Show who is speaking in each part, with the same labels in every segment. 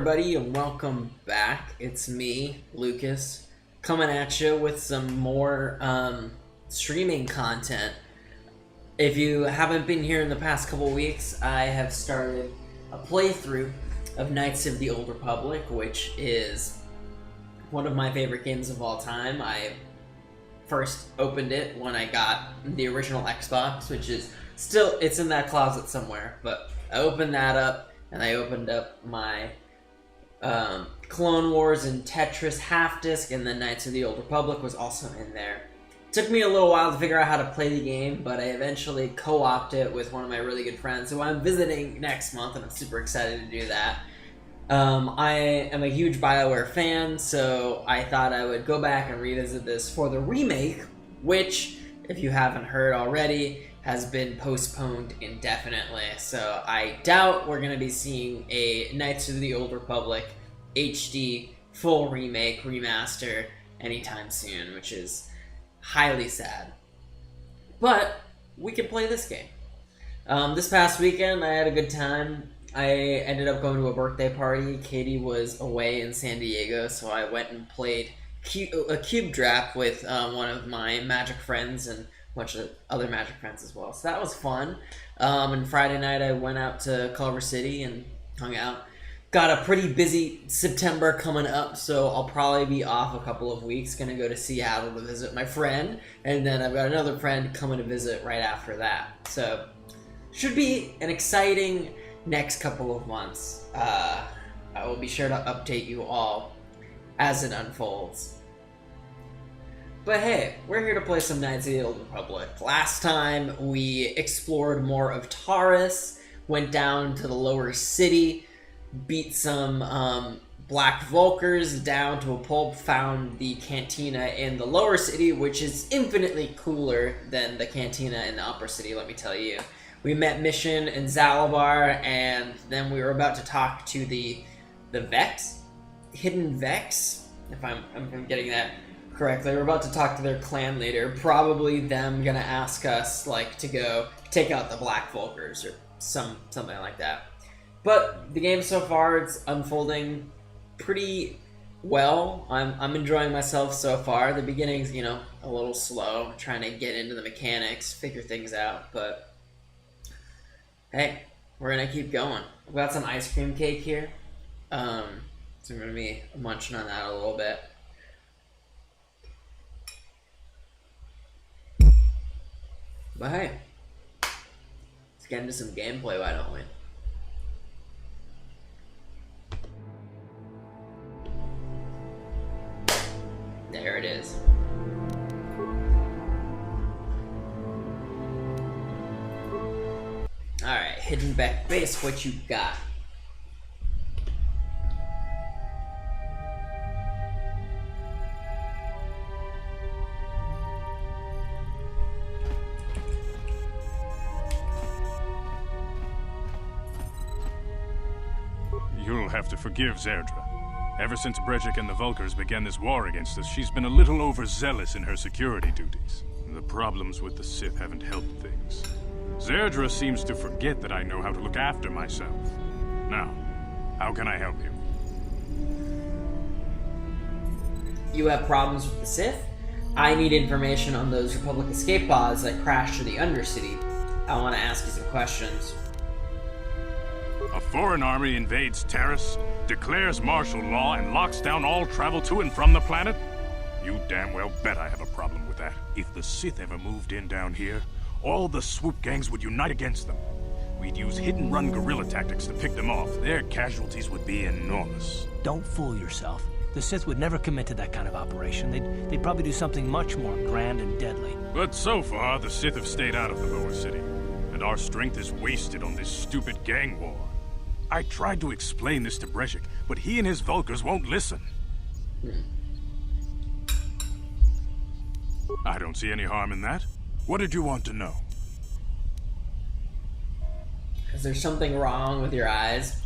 Speaker 1: everybody, and welcome back. It's me, Lucas, coming at you with some more streaming content. If you haven't been here in the past couple weeks, I have started a playthrough of Knights of the Old Republic, which is one of my favorite games of all time. I first opened it when I got the original Xbox, which is still, it's in that closet somewhere, but I opened that up. And I opened up my Clone Wars and Tetris half disc, and then Knights of the Old Republic was also in there. It took me a little while to figure out how to play the game, but I eventually co-opted it with one of my really good friends who I'm visiting next month, and I'm super excited to do that. I am a huge BioWare fan, so I thought I would go back and revisit this for the remake, which, if you haven't heard already, has been postponed indefinitely, so I doubt we're going to be seeing a Knights of the Old Republic HD full remake, remaster anytime soon, which is highly sad. But we can play this game. This past weekend, I had a good time. I ended up going to a birthday party. Katie was away in San Diego, so I went and played a cube draft with one of my Magic friends and a bunch of other Magic friends as well. So that was fun. And Friday night I went out to Culver City and hung out. Got a pretty busy September coming up, so I'll probably be off a couple of weeks. Gonna go to Seattle to visit my friend, and then I've got another friend coming to visit right after that. So should be an exciting next couple of months. I will be sure to update you all as it unfolds. But hey, we're here to play some Knights of the Old Republic. Last time we explored more of Taurus, went down to the lower city, beat some Black Vulkars down to a pulp, found the cantina in the lower city, which is infinitely cooler than the cantina in the upper city, let me tell you. We met Mission in Zalabar, and then we were about to talk to the Vex? Hidden Vex? If I'm getting that correctly. We're about to talk to their clan leader. Probably them gonna ask us like to go take out the Black Vulkars or something like that. But the game so far, it's unfolding pretty well. I'm enjoying myself so far. The beginning's, you know, a little slow, trying to get into the mechanics, figure things out, but hey, we're gonna keep going. I've got some ice cream cake here. So I'm gonna be munching on that a little bit. But hey, let's get into some gameplay, why don't we? There it is. Alright, Hidden Back Base, what you got?
Speaker 2: You'll have to forgive Zerdra. Ever since Brejik and the Vulkars began this war against us, she's been a little overzealous in her security duties. The problems with the Sith haven't helped things. Zerdra seems to forget that I know how to look after myself. Now, how can I help you?
Speaker 1: You have problems with the Sith? I need information on those Republic escape pods that crashed to the Undercity. I want to ask you some questions.
Speaker 2: A foreign army invades Taris, declares martial law, and locks down all travel to and from the planet? You damn well bet I have a problem with that. If the Sith ever moved in down here, all the swoop gangs would unite against them. We'd use hit-and-run guerrilla tactics to pick them off. Their casualties would be enormous.
Speaker 3: Don't fool yourself. The Sith would never commit to that kind of operation. They'd probably do something much more grand and deadly.
Speaker 2: But so far, the Sith have stayed out of the lower city, and our strength is wasted on this stupid gang war. I tried to explain this to Brejik, but he and his Vulkars won't listen. I don't see any harm in that. What did you want to know?
Speaker 1: Is there something wrong with your eyes?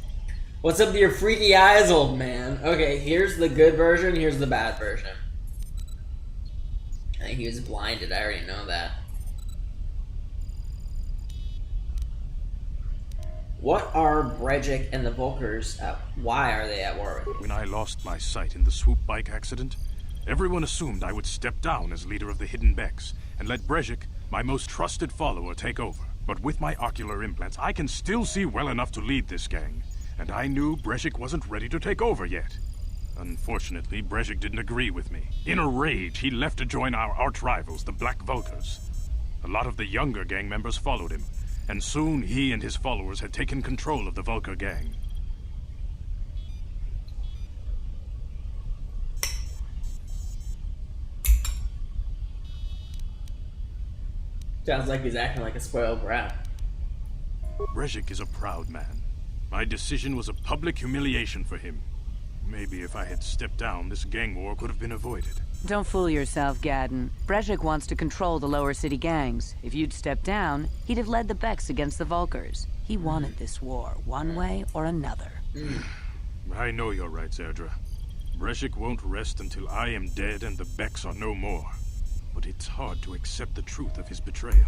Speaker 1: What's up with your freaky eyes, old man? Okay, here's the good version, here's the bad version. I think he was blinded, I already know that. What are Brejic and the Volkers at? Why are they at war with you?
Speaker 2: When I lost my sight in the swoop bike accident, everyone assumed I would step down as leader of the Hidden Becks and let Brejic, my most trusted follower, take over. But with my ocular implants, I can still see well enough to lead this gang, and I knew Brejic wasn't ready to take over yet. Unfortunately, Brejic didn't agree with me. In a rage, he left to join our arch-rivals, the Black Vulkars. A lot of the younger gang members followed him, and soon he and his followers had taken control of the Vulkar gang.
Speaker 1: Sounds like he's acting like a spoiled brat.
Speaker 2: Brejic is a proud man. My decision was a public humiliation for him. Maybe if I had stepped down, this gang war could have been avoided.
Speaker 4: Don't fool yourself, Gadden. Brejic wants to control the lower city gangs. If you'd stepped down, he'd have led the Becks against the Vulkars. He wanted this war, one way or another.
Speaker 2: I know you're right, Zerdra. Brejic won't rest until I am dead and the Becks are no more. But it's hard to accept the truth of his betrayal.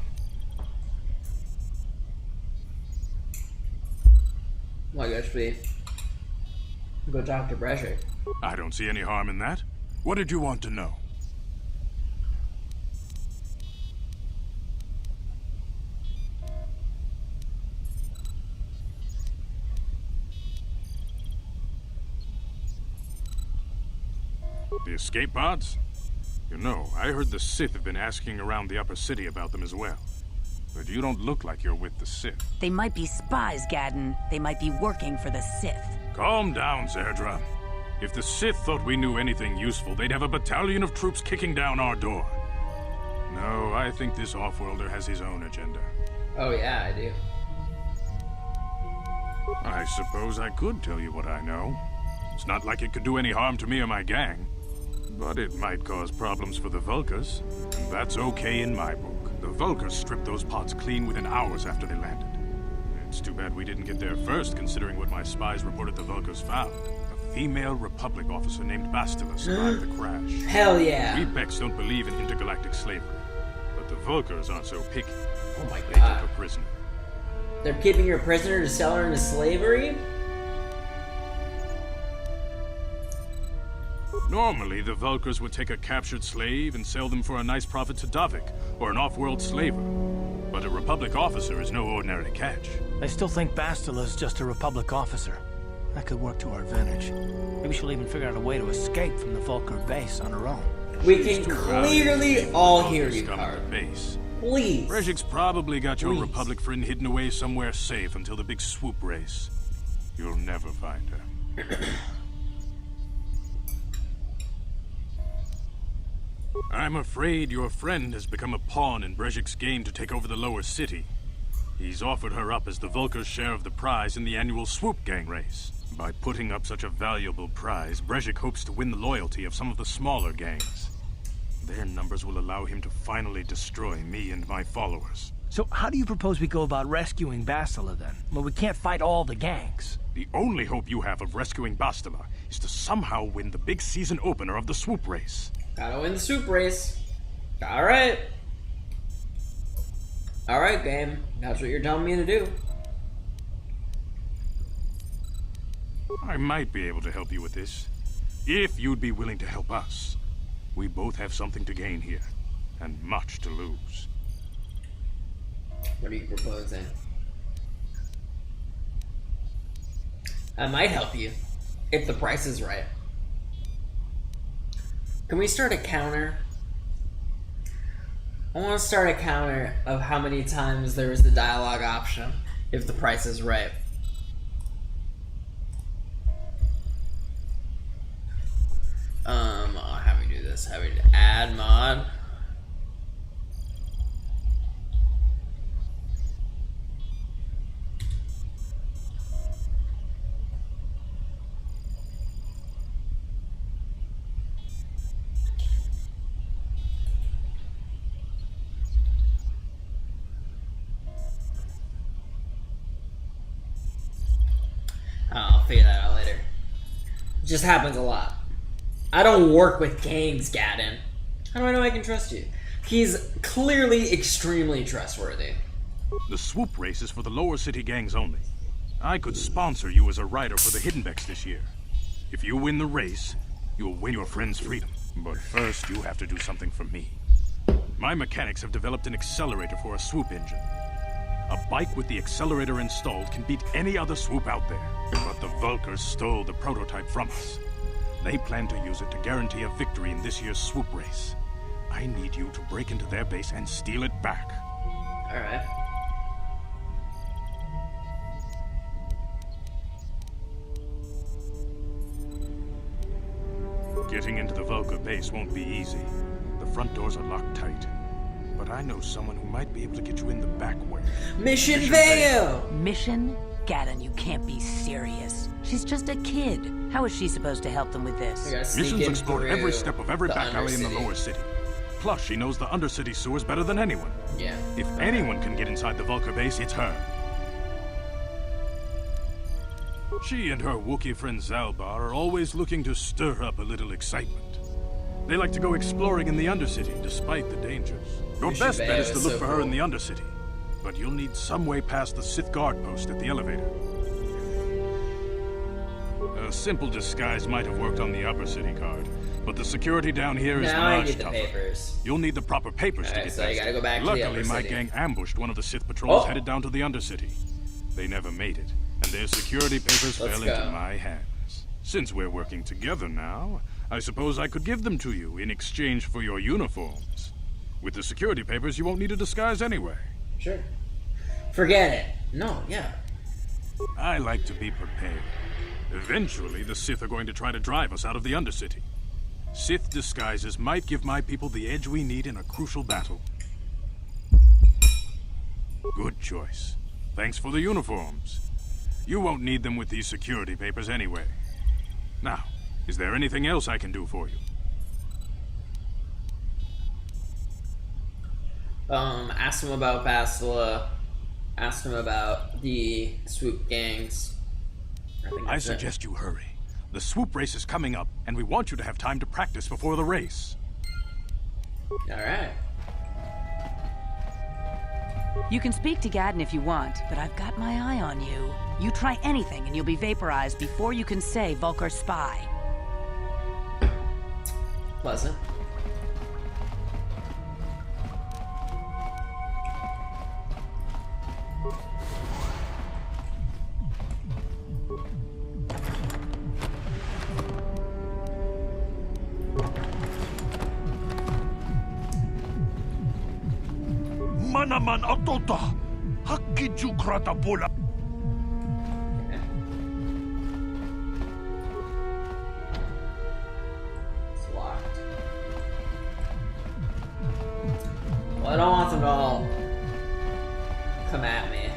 Speaker 1: Well, I guess we go talk to Brejic.
Speaker 2: I don't see any harm in that. What did you want to know? The escape pods? You know, I heard the Sith have been asking around the upper city about them as well. But you don't look like you're with the Sith.
Speaker 4: They might be spies, Gadden. They might be working for the Sith.
Speaker 2: Calm down, Zerdra. If the Sith thought we knew anything useful, they'd have a battalion of troops kicking down our door. No, I think this off-worlder has his own agenda.
Speaker 1: Oh yeah, I do.
Speaker 2: I suppose I could tell you what I know. It's not like it could do any harm to me or my gang. But it might cause problems for the Vulkars, and that's okay in my book. The Vulkars stripped those pods clean within hours after they landed. It's too bad we didn't get there first, considering what my spies reported the Vulkars found. A female Republic officer named Bastila survived the crash.
Speaker 1: Hell yeah.
Speaker 2: We Becks don't believe in intergalactic slavery, but the Vulkars aren't so picky.
Speaker 1: Oh my
Speaker 2: They
Speaker 1: god.
Speaker 2: took a prisoner.
Speaker 1: They're keeping her prisoner to sell her into slavery?
Speaker 2: Normally, the Vulkars would take a captured slave and sell them for a nice profit to Davik, or an off-world slaver. But a Republic officer is no ordinary catch.
Speaker 3: I still think Bastila's just a Republic officer. That could work to our advantage. Maybe she'll even figure out a way to escape from the Vulkar base on her own.
Speaker 1: We can clearly all hear you, Carl.
Speaker 2: Base.
Speaker 1: Please.
Speaker 2: Brejic's probably got your
Speaker 1: Please.
Speaker 2: Republic friend hidden away somewhere safe until the big swoop race. You'll never find her. I'm afraid your friend has become a pawn in Brejic's game to take over the lower city. He's offered her up as the Vulkar's share of the prize in the annual swoop gang race. By putting up such a valuable prize, Brejic hopes to win the loyalty of some of the smaller gangs. Their numbers will allow him to finally destroy me and my followers.
Speaker 3: So how do you propose we go about rescuing Bastila then? Well, we can't fight all the gangs.
Speaker 2: The only hope you have of rescuing Bastila is to somehow win the big season opener of the swoop race.
Speaker 1: Gotta win the swoop race. Alright. Alright, game. That's what you're telling me to do.
Speaker 2: I might be able to help you with this, if you'd be willing to help us. We both have something to gain here, and much to lose.
Speaker 1: What are you proposing? I might help you, if the price is right. Can we start a counter? I want to start a counter of how many times there is the dialogue option, if the price is right. How do we do this? How do we add mod? I'll figure that out later. It just happens a lot. I don't work with gangs, Gadden. How do I know I can trust you? He's clearly extremely trustworthy.
Speaker 2: The swoop race is for the lower city gangs only. I could sponsor you as a rider for the Hiddenbecks this year. If you win the race, you'll win your friend's freedom. But first, you have to do something for me. My mechanics have developed an accelerator for a swoop engine. A bike with the accelerator installed can beat any other swoop out there. But the Vulkars stole the prototype from us. They plan to use it to guarantee a victory in this year's swoop race. I need you to break into their base and steal it back.
Speaker 1: Alright.
Speaker 2: Getting into the Vulkar base won't be easy. The front doors are locked tight. But I know someone who might be able to get you in the back way.
Speaker 1: Mission fail!
Speaker 4: Mission? Gaddon, you can't be serious. She's just a kid. How is she supposed to help them with
Speaker 1: We
Speaker 4: this?
Speaker 1: gotta sneak
Speaker 2: Missions
Speaker 1: in
Speaker 2: explored
Speaker 1: through
Speaker 2: every step of every
Speaker 1: the
Speaker 2: back alley in the
Speaker 1: Undercity.
Speaker 2: lower city. Plus, she knows the Undercity sewers better than anyone.
Speaker 1: Yeah.
Speaker 2: If anyone can get inside the Vulkar base, it's her. She and her Wookiee friend Zalbar are always looking to stir up a little excitement. They like to go exploring in the Undercity, despite the dangers. Your
Speaker 1: Mission
Speaker 2: best bet
Speaker 1: fail
Speaker 2: is to
Speaker 1: is
Speaker 2: look
Speaker 1: so
Speaker 2: for her in
Speaker 1: cool.
Speaker 2: the Undercity. But you'll need some way past the Sith guard post at the elevator. A simple disguise might have worked on the Upper City card, but the security down here is
Speaker 1: Now I
Speaker 2: much
Speaker 1: need the
Speaker 2: tougher.
Speaker 1: papers.
Speaker 2: You'll need the proper papers to
Speaker 1: Alright,
Speaker 2: get
Speaker 1: so you
Speaker 2: past
Speaker 1: gotta
Speaker 2: it.
Speaker 1: go back to the
Speaker 2: Luckily,
Speaker 1: Upper
Speaker 2: my
Speaker 1: City.
Speaker 2: gang ambushed one of the Sith patrols
Speaker 1: Oh.
Speaker 2: headed down to the Undercity. They never made it, and their security papers
Speaker 1: Let's
Speaker 2: fell
Speaker 1: go.
Speaker 2: into my hands. Since we're working together now, I suppose I could give them to you in exchange for your uniforms. With the security papers, you won't need a disguise anyway.
Speaker 1: Sure. Forget it. No, yeah.
Speaker 2: I like to be prepared. Eventually, the Sith are going to try to drive us out of the Undercity. Sith disguises might give my people the edge we need in a crucial battle. Good choice. Thanks for the uniforms. You won't need them with these security papers anyway. Now, is there anything else I can do for you?
Speaker 1: Asked him about Bastila. Asked him about the swoop gangs.
Speaker 2: I
Speaker 1: that's it.
Speaker 2: suggest you hurry. The swoop race is coming up, and we want you to have time to practice before the race.
Speaker 1: Alright.
Speaker 4: You can speak to Gaddon if you want, but I've got my eye on you. You try anything and you'll be vaporized before you can say Vulkar spy.
Speaker 1: Pleasant.
Speaker 5: Manaman atota, hakiju krata bola.
Speaker 1: Okay. It's locked. Well, I don't want them to all come at me.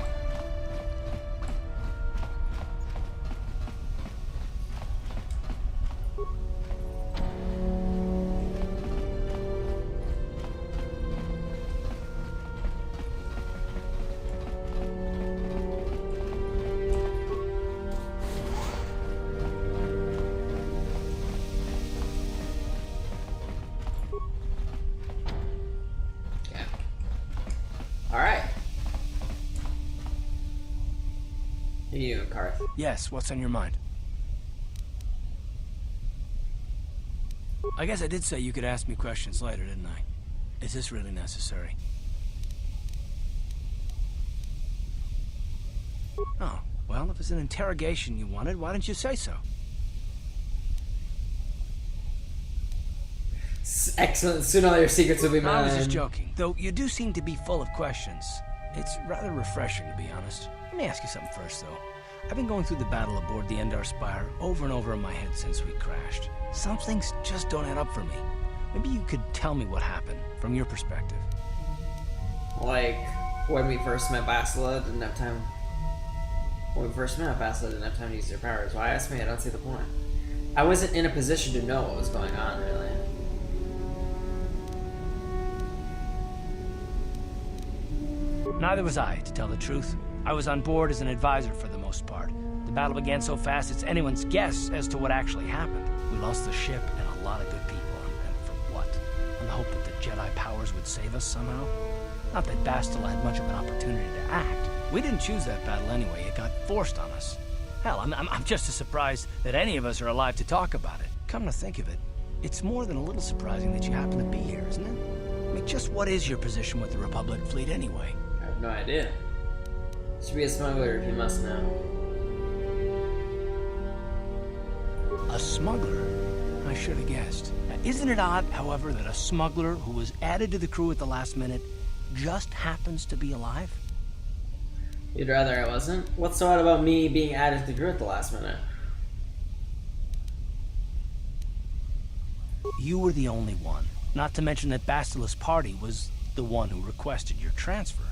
Speaker 1: Okay. Alright. You, Karth.
Speaker 3: Yes, what's on your mind? I guess I did say you could ask me questions later, didn't I? Is this really necessary? Oh, well, if it's an interrogation you wanted, why didn't you say so?
Speaker 1: Excellent. Soon all your secrets will be mine.
Speaker 3: I was just joking, though you do seem to be full of questions. It's rather refreshing, to be honest. Let me ask you something first, though. I've been going through the battle aboard the Endar Spire over and over in my head since we crashed. Some things just don't add up for me. Maybe you could tell me what happened, from your perspective.
Speaker 1: Like, when we first met Bastila, didn't have time. When we first met Bastila, didn't have time to use their powers. Why ask me? I don't see the point. I wasn't in a position to know what was going on, really.
Speaker 3: Neither was I, to tell the truth. I was on board as an advisor for the most part. The battle began so fast it's anyone's guess as to what actually happened. We lost the ship and a lot of good people, and for what? On the hope that the Jedi powers would save us somehow? Not that Bastila had much of an opportunity to act. We didn't choose that battle anyway. It got forced on us. Hell, I'm just as surprised that any of us are alive to talk about it. Come to think of it, it's more than a little surprising that you happen to be here, isn't it? I mean, just what is your position with the Republic fleet anyway?
Speaker 1: I have no idea. Should be a smuggler if you must know.
Speaker 3: A smuggler? I should have guessed. Now, isn't it odd, however, that a smuggler who was added to the crew at the last minute just happens to be alive?
Speaker 1: You'd rather I wasn't? What's so odd about me being added to the crew at the last minute?
Speaker 3: You were the only one. Not to mention that Bastila's party was the one who requested your transfer.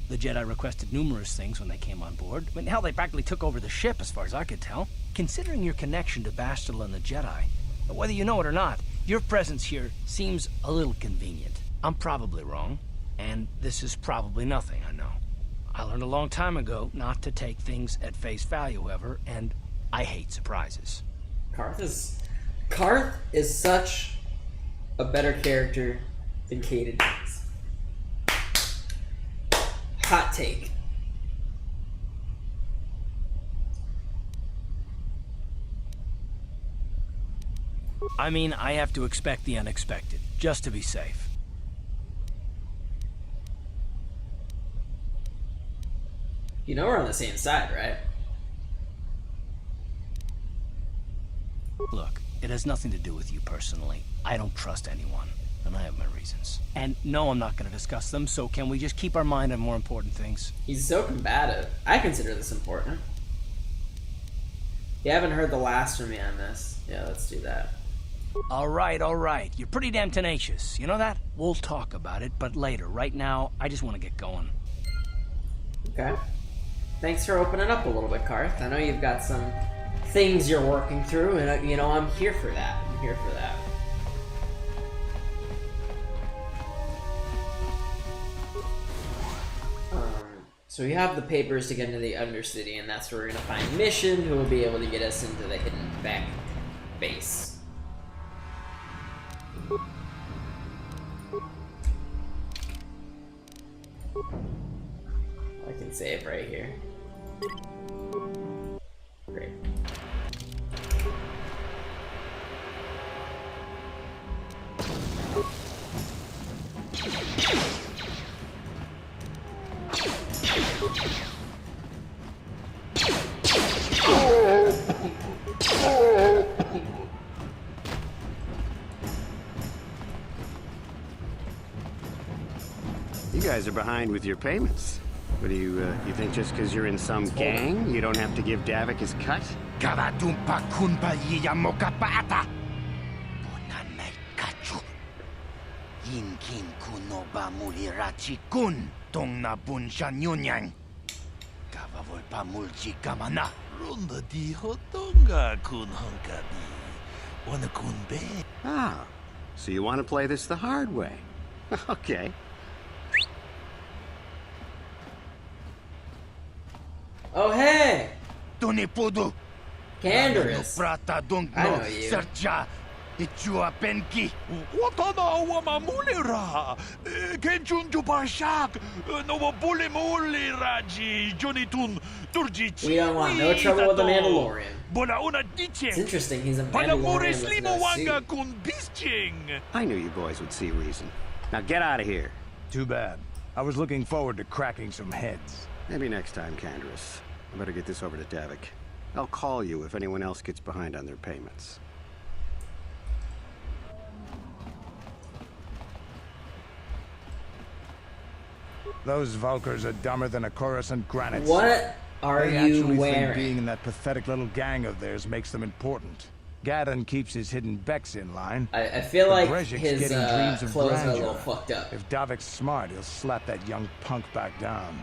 Speaker 3: The Jedi requested numerous things when they came on board. I mean, hell, they practically took over the ship as far as I could tell. Considering your connection to Bastila and the Jedi, whether you know it or not, your presence here seems a little convenient. I'm probably wrong, and this is probably nothing, I know. I learned a long time ago not to take things at face value, however, and I hate surprises.
Speaker 1: Karth is such a better character than Kaden is. Hot take.
Speaker 3: I mean, I have to expect the unexpected, just to be safe.
Speaker 1: You know we're on the same side, right?
Speaker 3: Look, it has nothing to do with you personally. I don't trust anyone, and I have my reasons. And no, I'm not going to discuss them, so can we just keep our mind on more important things?
Speaker 1: He's so combative. I consider this important. You haven't heard the last from me on this. Yeah, let's do that.
Speaker 3: All right. You're pretty damn tenacious. You know that? We'll talk about it, but later. Right now, I just want to get going.
Speaker 1: Okay. Thanks for opening up a little bit, Karth. I know you've got some things you're working through, and you know, I'm here for that. I'm here for that. So we have the papers to get into the Undercity, and that's where we're gonna find Mission, who will be able to get us into the hidden back base. I can save right here. Great.
Speaker 6: You guys are behind with your payments. What do you think just because you're in some gang, you don't have to give Davik his cut?
Speaker 5: Karatumpa kunpa yiya mokapaata. Bonanay kachu. Yinkin kunoba mulirachi kun. Tong na bunsha nyunyang. Kavavol pa mulchi kamana. Ronda di hotonga kun honkabi. Wana kun be.
Speaker 6: Ah, so you want to play this the hard way. Okay.
Speaker 1: Oh, hey!
Speaker 5: Tony Podo.
Speaker 1: Canderous.
Speaker 5: Prata dong
Speaker 1: I
Speaker 5: no
Speaker 1: know you.
Speaker 5: sercha. Ichua penki. Watana wama mulira. Kenchun jupashak. No bule muli raji. Jonitun turjichi.
Speaker 1: We don't want no trouble with the Mandalorian.
Speaker 5: Bona una diche.
Speaker 1: It's interesting, he's a Mandalorian with no
Speaker 5: wanga
Speaker 1: suit.
Speaker 5: kun bisching.
Speaker 6: I knew you boys would see reason. Now get out of here.
Speaker 7: Too bad. I was looking forward to cracking some heads.
Speaker 6: Maybe next time, Canderous. I better get this over to Davik. I'll call you if anyone else gets behind on their payments.
Speaker 7: Those Vulkars are dumber than a Coruscant granite.
Speaker 1: What are
Speaker 7: They
Speaker 1: you
Speaker 7: actually think
Speaker 1: wearing?
Speaker 7: being in that pathetic little gang of theirs makes them important. Gadon keeps his hidden Becks in line.
Speaker 1: I feel
Speaker 7: but
Speaker 1: like
Speaker 7: Brezhik's
Speaker 1: his
Speaker 7: getting dreams of
Speaker 1: clothes are a
Speaker 7: grandeur.
Speaker 1: little fucked up.
Speaker 7: If Davik's smart, he'll slap that young punk back down.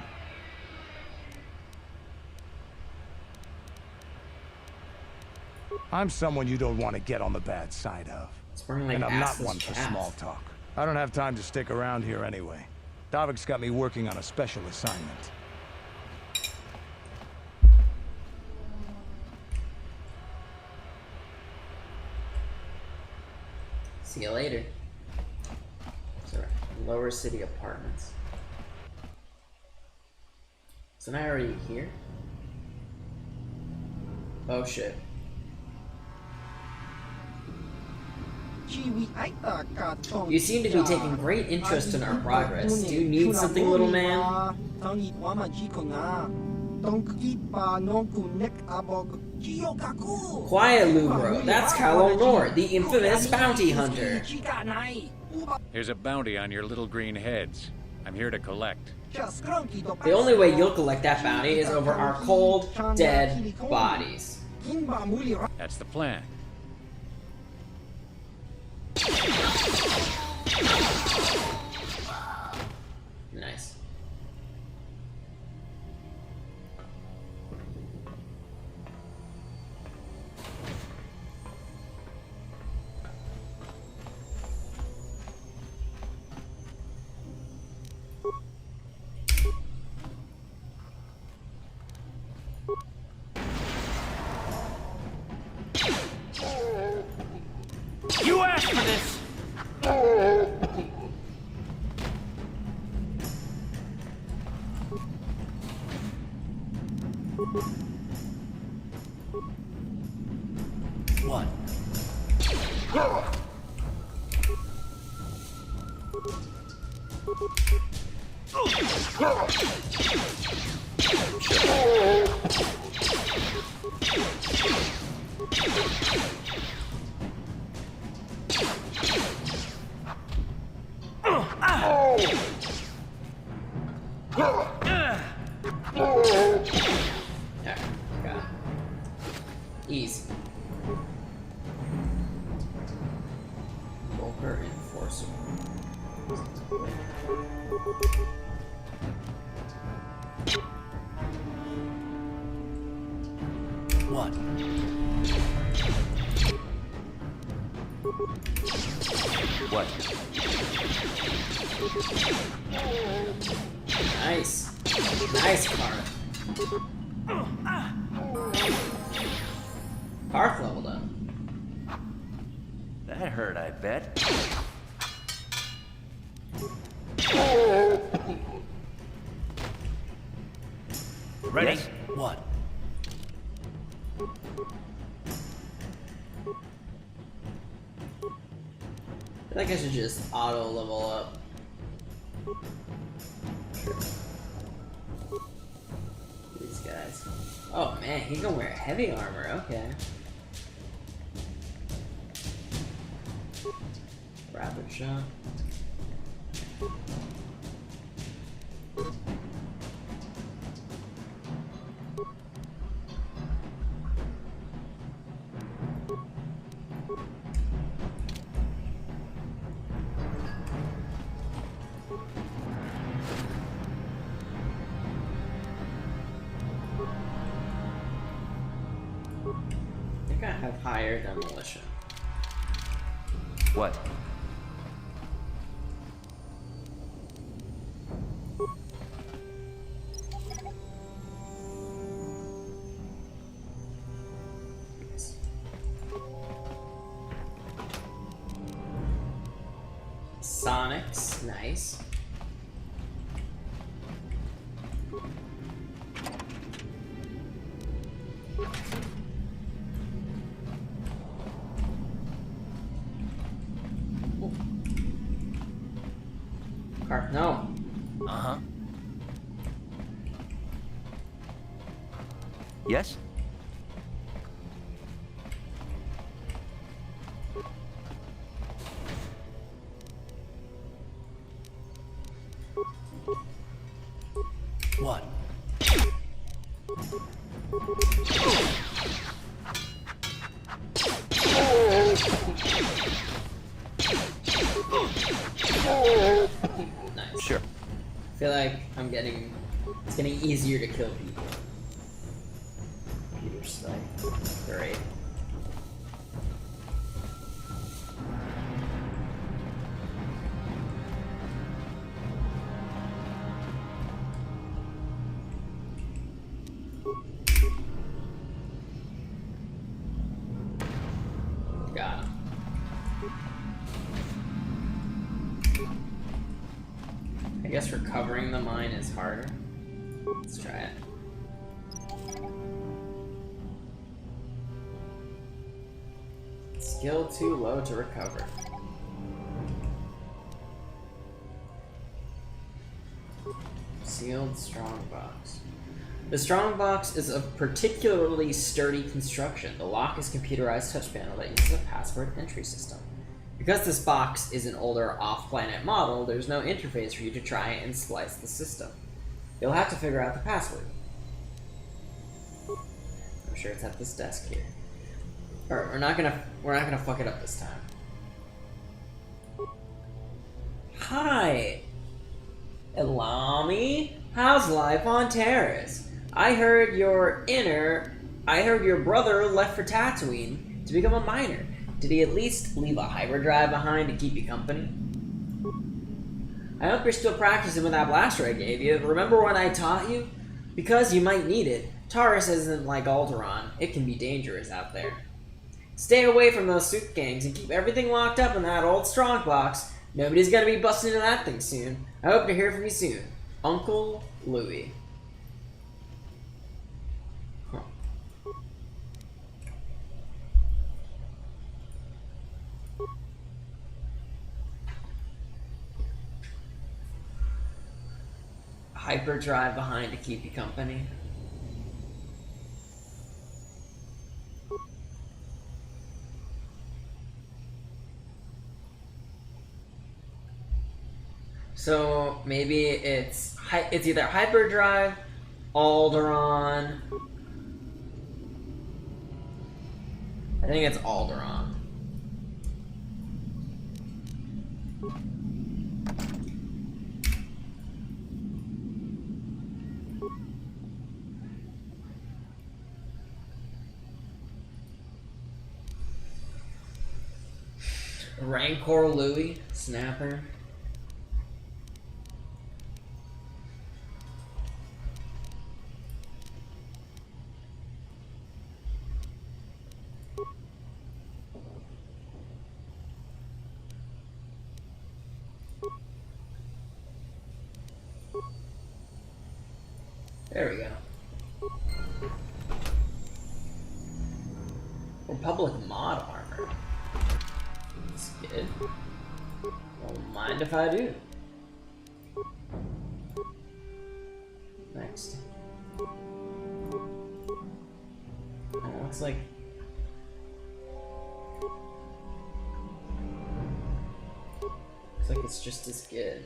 Speaker 7: I'm someone you don't want to get on the bad side of.
Speaker 1: It's wearing like
Speaker 7: And I'm not
Speaker 1: assless
Speaker 7: one for
Speaker 1: chaff.
Speaker 7: small talk. I don't have time to stick around here anyway. Davik's got me working on a special assignment.
Speaker 1: See you later. So, lower city apartments. Isn't I already here? Oh shit. You seem to be taking great interest in our progress. Do you need something, little man? Quiet, Lubro. That's Kalo Nor, the infamous bounty hunter.
Speaker 8: Here's a bounty on your little green heads. I'm here to collect.
Speaker 1: The only way you'll collect that bounty is over our cold, dead bodies.
Speaker 8: That's the plan.
Speaker 1: Nice.
Speaker 5: You asked for this!
Speaker 3: What?
Speaker 1: There, got it. Easy. Volker Enforcer.
Speaker 3: What? What?
Speaker 1: Nice. Nice, Karth. Karth leveled up.
Speaker 3: That hurt, I bet. Ready? Yes? What?
Speaker 1: I feel like I should just auto level up. These guys. Oh man, he can wear heavy armor, okay. Rapid shot. I think I have higher demolition.
Speaker 3: What?
Speaker 1: Sonics, nice. Karth, no.
Speaker 3: Uh-huh. Yes? What?
Speaker 1: Nice.
Speaker 3: Sure.
Speaker 1: I feel like it's getting easier to kill people. Peter's like, great. Got him. guess recovering the mine is harder. Let's try it. Skill too low to recover. Sealed strongbox. The strongbox is of particularly sturdy construction. The lock is computerized touch panel that uses a password entry system. Because this box is an older off-planet model, there's no interface for you to try and splice the system. You'll have to figure out the password. I'm sure it's at this desk here. Or we're not gonna fuck it up this time. Hi, Elami. How's life on Terrace? I heard your brother left for Tatooine to become a miner. Did he at least leave a hyperdrive behind to keep you company? I hope you're still practicing with that blaster I gave you. Remember when I taught you? Because you might need it. Taurus isn't like Alderaan. It can be dangerous out there. Stay away from those suit gangs and keep everything locked up in that old strongbox. Nobody's gonna be busting into that thing soon. I hope to hear from you soon. Uncle Louie. Huh. Hyperdrive behind to keep you company. So maybe it's either hyperdrive, Alderaan. I think it's Alderaan. Rancor Louie, Snapper. There we go. Republic mod armor. That's good. Don't mind if I do. Next. It looks like it's just as good,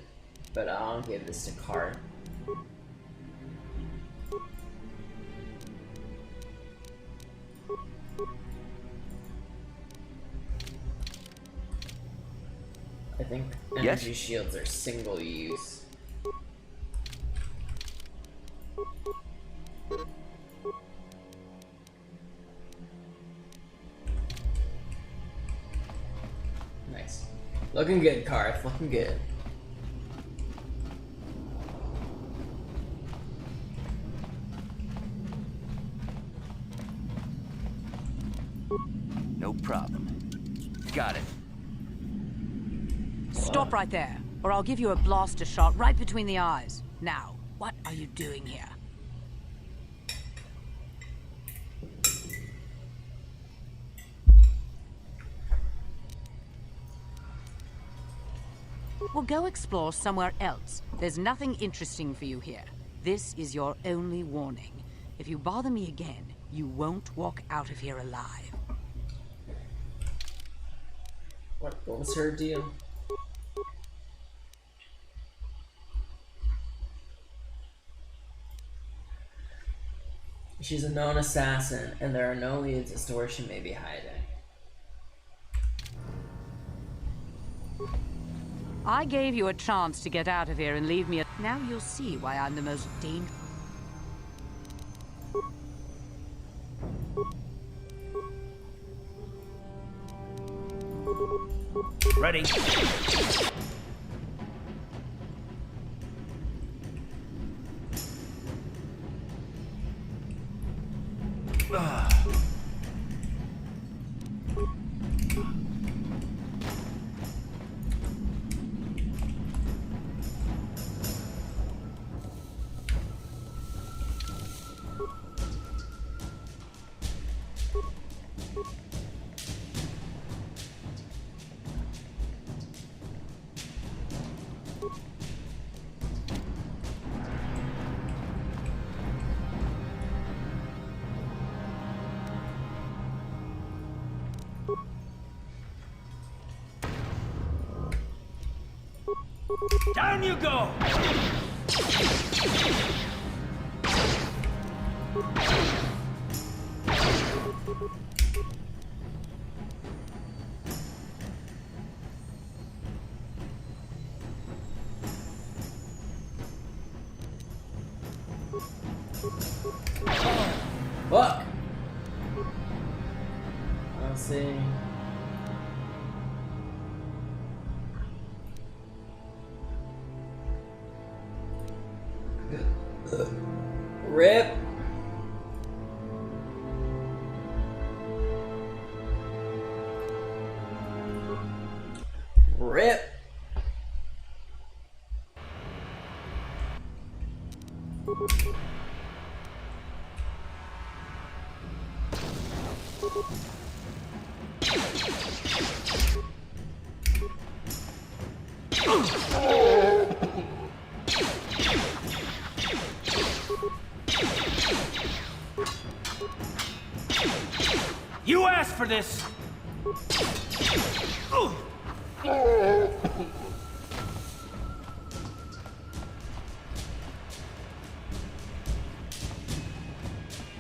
Speaker 1: but I'll give this to Cart. I think energy shields are single use. Nice. Looking good, Karth. Looking good.
Speaker 9: No problem. Got it.
Speaker 4: Stop right there, or I'll give you a blaster shot right between the eyes. Now, what are you doing here? Well, go explore somewhere else. There's nothing interesting for you here. This is your only warning. If you bother me again, you won't walk out of here alive.
Speaker 1: What was her deal? She's a known assassin, and there are no leads as to where she may be hiding.
Speaker 4: I gave you a chance to get out of here and leave me. Now you'll see why I'm the most dangerous.
Speaker 9: Ready. Down you go!
Speaker 1: Fuck! Let's see. Rip. Rip.
Speaker 9: You asked for this!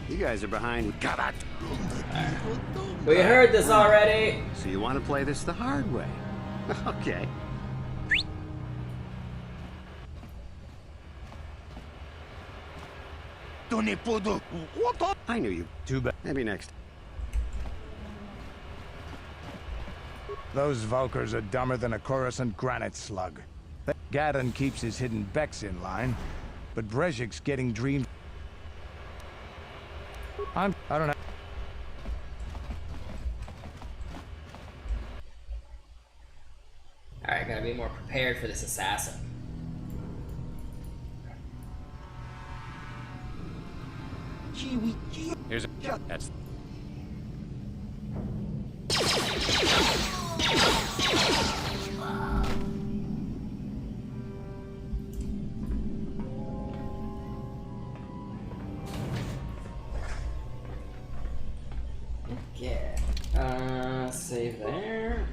Speaker 6: You guys are behind with Kabat.
Speaker 1: We heard this already.
Speaker 6: So you want to play this the hard way? Okay. I knew you.
Speaker 7: Too bad.
Speaker 6: Maybe next.
Speaker 7: Those Valkyrs are dumber than a Coruscant granite slug. Gaddon keeps his hidden Becks in line, but Brezhik's getting dreamed. I don't know.
Speaker 1: Alright, gotta be more prepared for this assassin.
Speaker 8: Here's a... That's...
Speaker 1: Okay. Save there.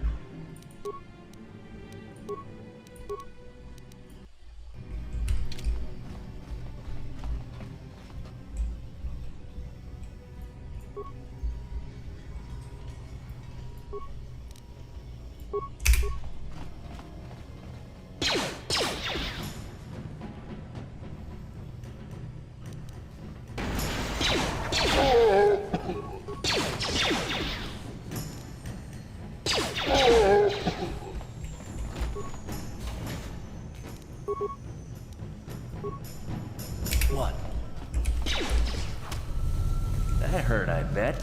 Speaker 9: What? That hurt, I bet.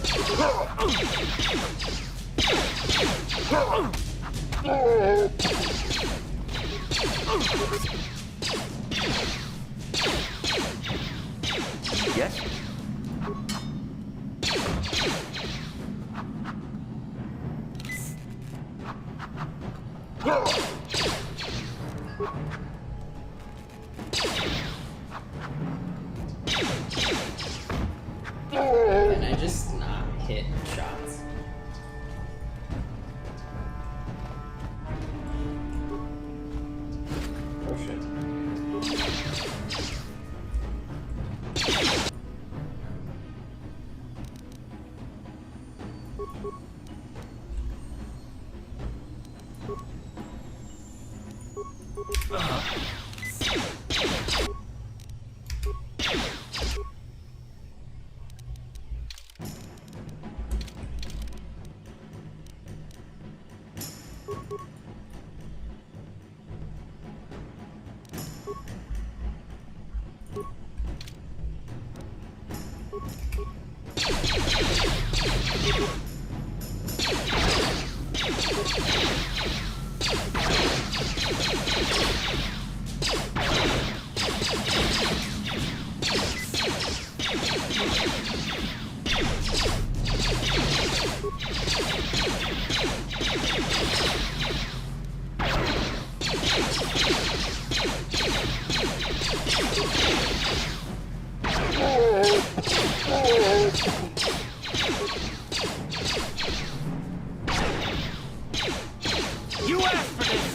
Speaker 9: Yes?
Speaker 1: Can I just not hit shots? Oh shit.
Speaker 9: You asked for this!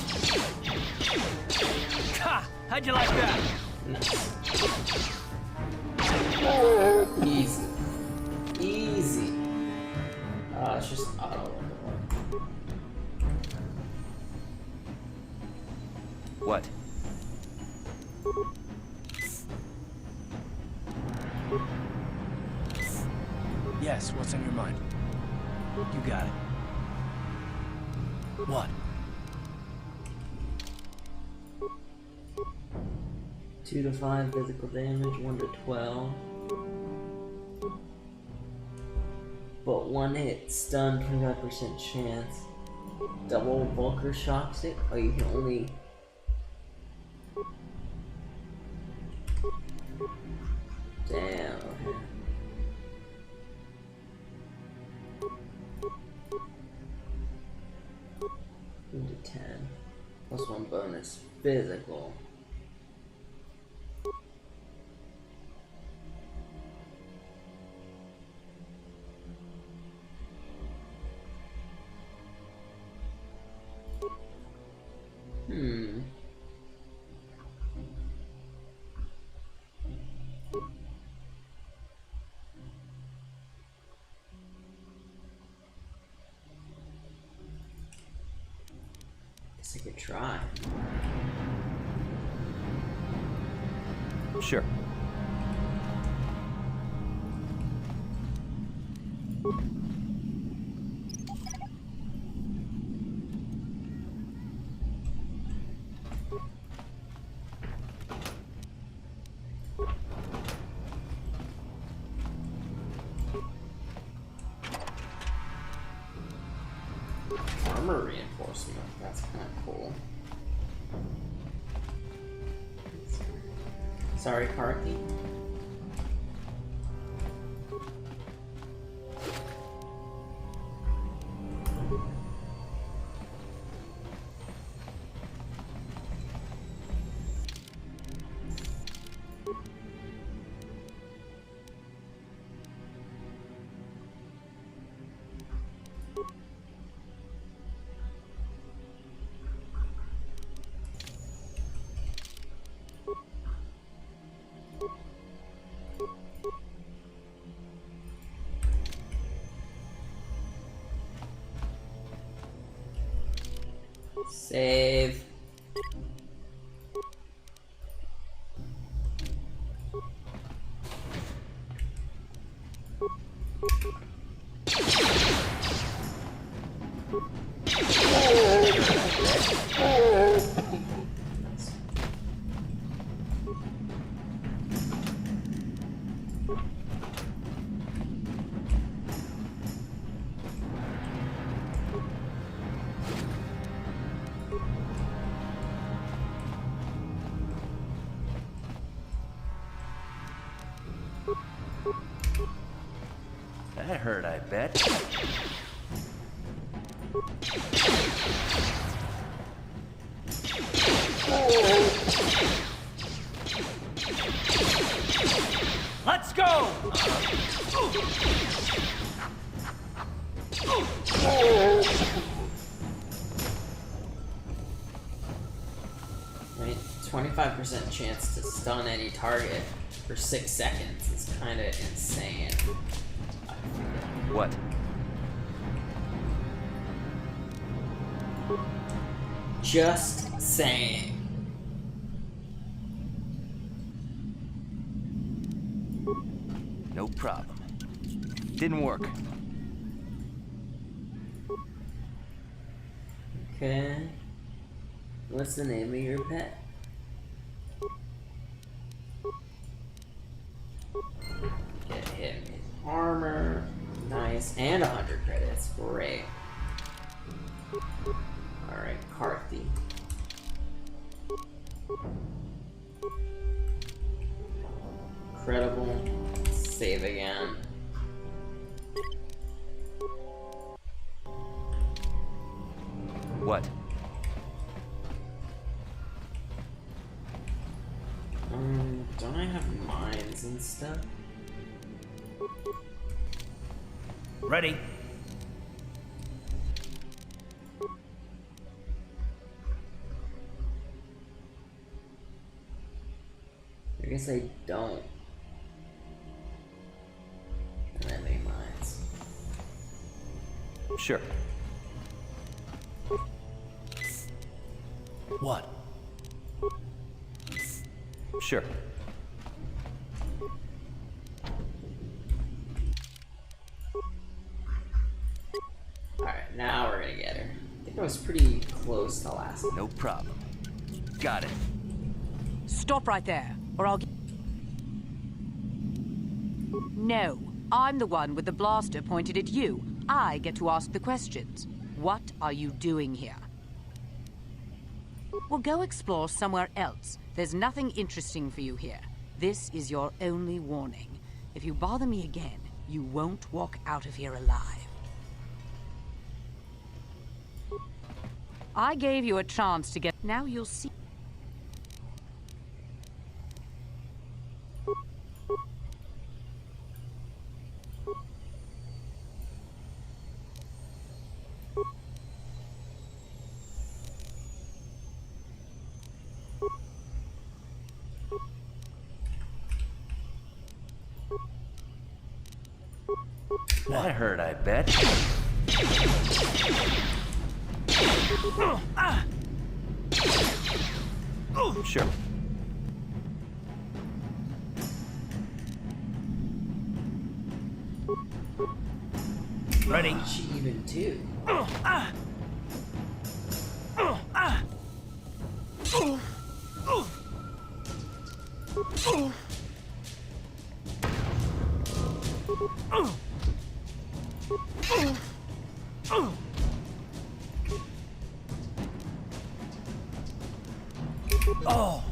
Speaker 3: Yes, what's on your mind? You got it. What?
Speaker 1: 2 to 5 physical damage, 1 to 12. But 1 hit, stun, 25% chance. Double Vulker shock stick? Oh, you can only... Damn, okay. Into 10. Plus 1 bonus. Physical. Guess I could try.
Speaker 9: Sure.
Speaker 1: Armor reinforcement. That's kind of cool. Sorry, Karki. Save.
Speaker 9: That hurt, I bet. Let's go!
Speaker 1: Right, 25% chance to stun any target for 6 seconds is kind of insane.
Speaker 9: What?
Speaker 1: Just saying.
Speaker 9: No problem. Didn't work.
Speaker 1: Okay. What's the name of your pet? Get him his armor. Nice. And 100 credits. Great. Alright, Karthi. Incredible. Save again.
Speaker 9: What?
Speaker 1: Don't I have mines and stuff?
Speaker 9: Ready?
Speaker 1: I guess I don't. And I make mines.
Speaker 9: Sure.
Speaker 3: What?
Speaker 9: Sure.
Speaker 1: now we're gonna get her. I think I was pretty close to last time.
Speaker 9: No problem. Got it.
Speaker 4: Stop right there, or I'll... No, I'm the one with the blaster pointed at you. I get to ask the questions. What are you doing here? Well, go explore somewhere else. There's nothing interesting for you here. This is your only warning. If you bother me again, you won't walk out of here alive. I gave you a chance to get... Now you'll see...
Speaker 9: That hurt, I bet. Sure.
Speaker 5: Ready?
Speaker 1: What did she even do?
Speaker 9: Oh.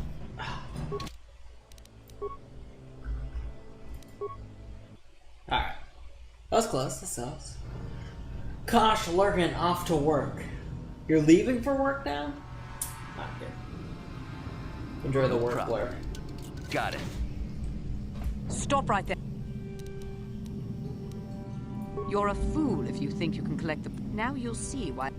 Speaker 1: Alright. That was close, that sucks. Kosh Lurgan off to work. You're leaving for work now? Not good. Enjoy the work,
Speaker 9: problem.
Speaker 1: Lurk.
Speaker 9: Got it.
Speaker 4: Stop right there. You're a fool if you think you can collect the... Now you'll see why...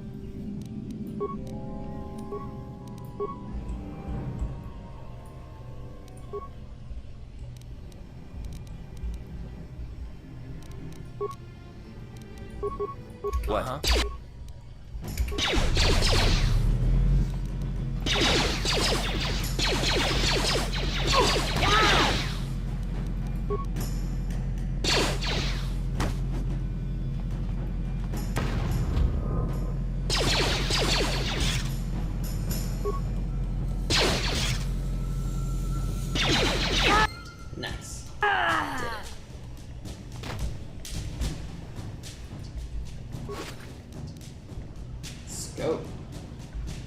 Speaker 9: What?
Speaker 1: Nice. Scope.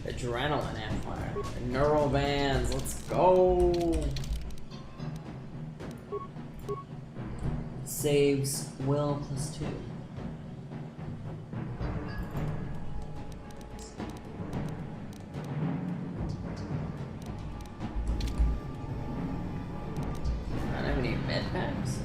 Speaker 1: Adrenaline amplifier. Neural bands. Let's go. Saves will +2. I don't have any med packs.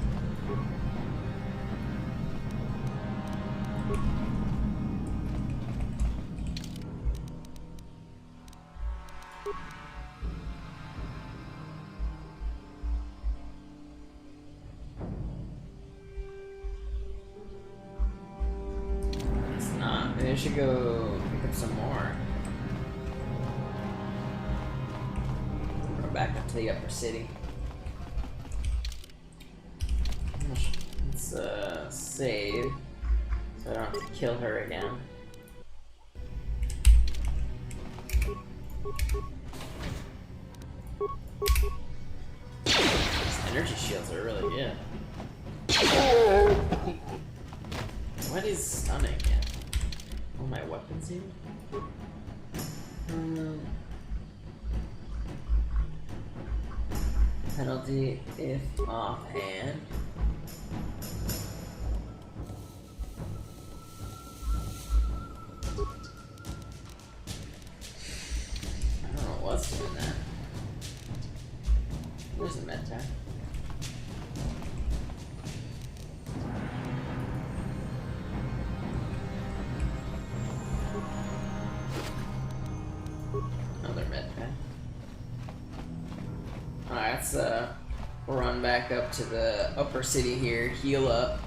Speaker 1: It's not. Maybe I should go pick up some more. Go back up to the upper city. Let's save so I don't have to kill her again. These energy shields are really good. What is stunning it? All my weapons here? Penalty if offhand. I don't know what's doing that. Where's the med tech? Another med pack. Alright, let's run back up to the upper city here, heal up.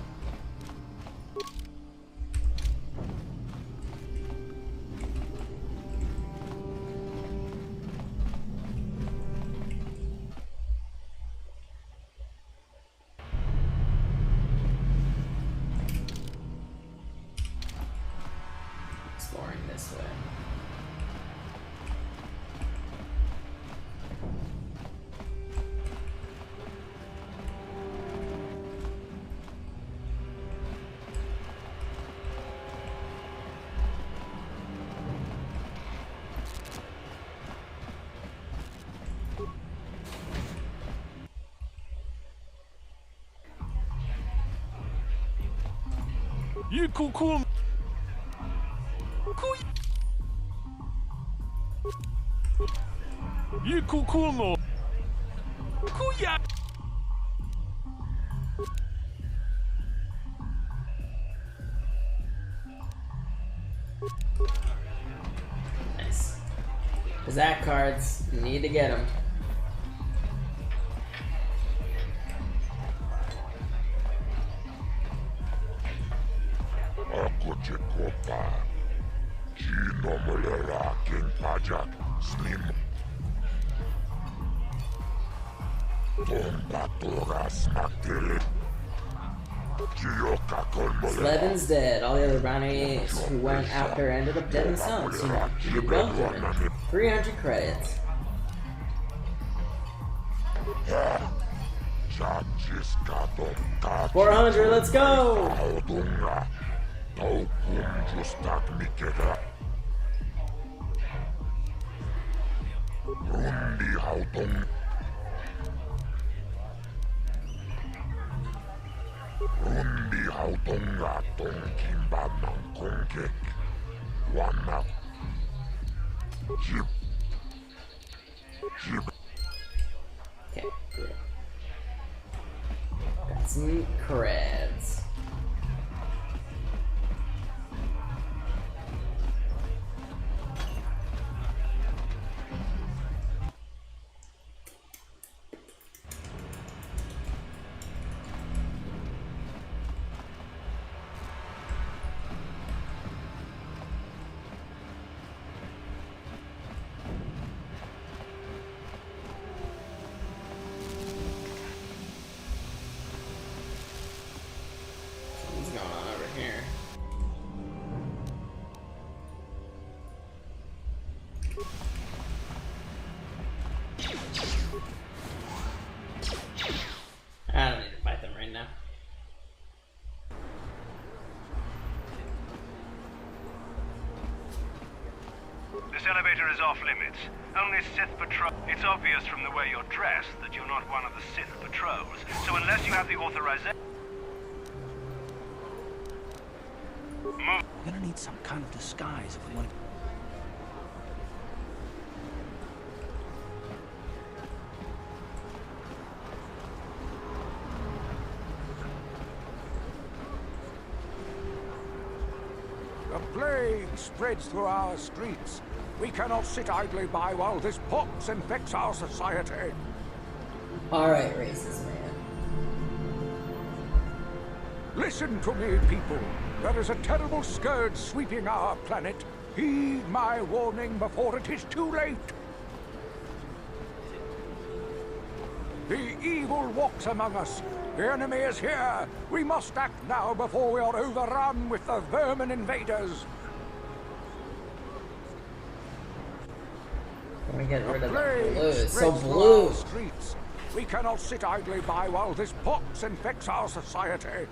Speaker 5: You cool. You cool no. Kuya.
Speaker 1: Nice. Zach cards, need to get them.
Speaker 10: Ako Jacopa. Gino Molera King Pajak Slim. Tombatoras Magdele. Gioka Colmolera.
Speaker 1: Slevin's dead. All the other bounties who went after ended up dead themselves. You know, you did well doing it. 300 credits. 400, let's go!
Speaker 10: Rundi hautonga tonkimba mankongek. Wana. Jib.
Speaker 1: Okay, good. Got some creds. What's going on over here? I don't need to fight them right now.
Speaker 11: This elevator is off limits. Only Sith patrol. It's obvious from the way you're dressed that you're not one of the Sith patrols. So unless you have the authorization... Move.
Speaker 3: We're gonna need some kind of disguise if we want to...
Speaker 7: The plague spreads through our streets. We cannot sit idly by while this pox infects our society.
Speaker 1: Alright, racist man.
Speaker 7: Listen to me, people. There is a terrible scourge sweeping our planet. Heed my warning before it is too late. The evil walks among us. The enemy is here. We must act now before we are overrun with the vermin invaders.
Speaker 1: Let me get rid of the
Speaker 7: Plague
Speaker 1: blue. It's so
Speaker 7: spreads through
Speaker 1: blue.
Speaker 7: our streets. We cannot sit idly by while this pox infects our society.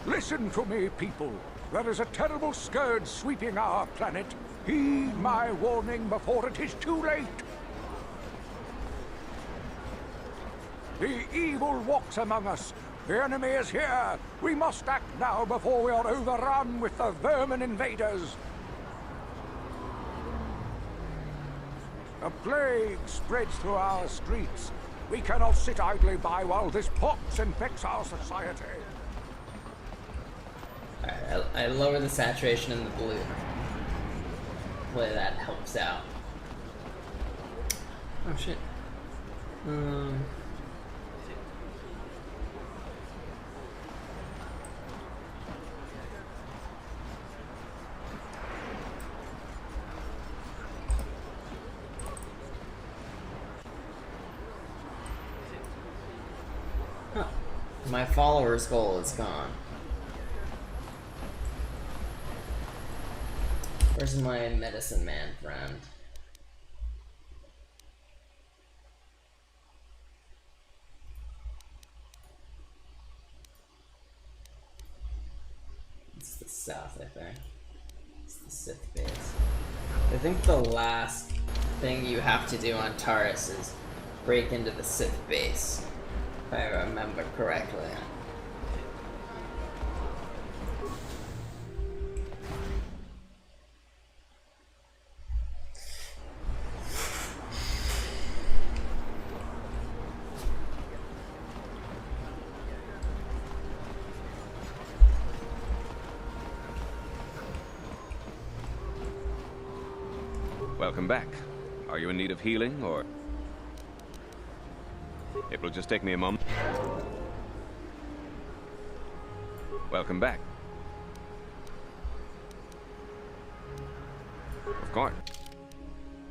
Speaker 7: Listen to me, people. There is a terrible scourge sweeping our planet. Heed my warning before it is too late. The evil walks among us. The enemy is here. We must act now before we are overrun with the vermin invaders. A plague spreads through our streets. We cannot sit idly by while this pox infects our society.
Speaker 1: Alright, I lower the saturation in the blue. Hopefully that helps out. Oh shit. Huh. My follower's goal is gone. Where's my medicine man friend? It's the south, I think. It's the Sith base. I think the last thing you have to do on Taurus is break into the Sith base. If I remember correctly.
Speaker 12: Welcome back. Are you in need of healing, or...? It will just take me a moment. Welcome back. Of course.